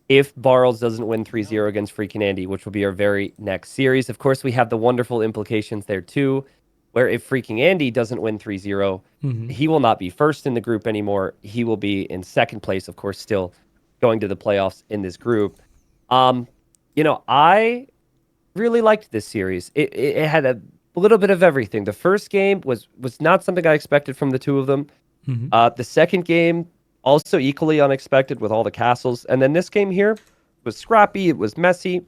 if Barles doesn't win 3-0 against Freaking Andy, which will be our very next series. Of course, we have the wonderful implications there too, where if Freaking Andy doesn't win 3-0, he will not be first in the group anymore. He will be in second place, of course, still going to the playoffs in this group. I really liked this series. It had a little bit of everything. The first game was not something I expected from the two of them. The second game, also equally unexpected with all the castles. And then this game here was scrappy. It was messy.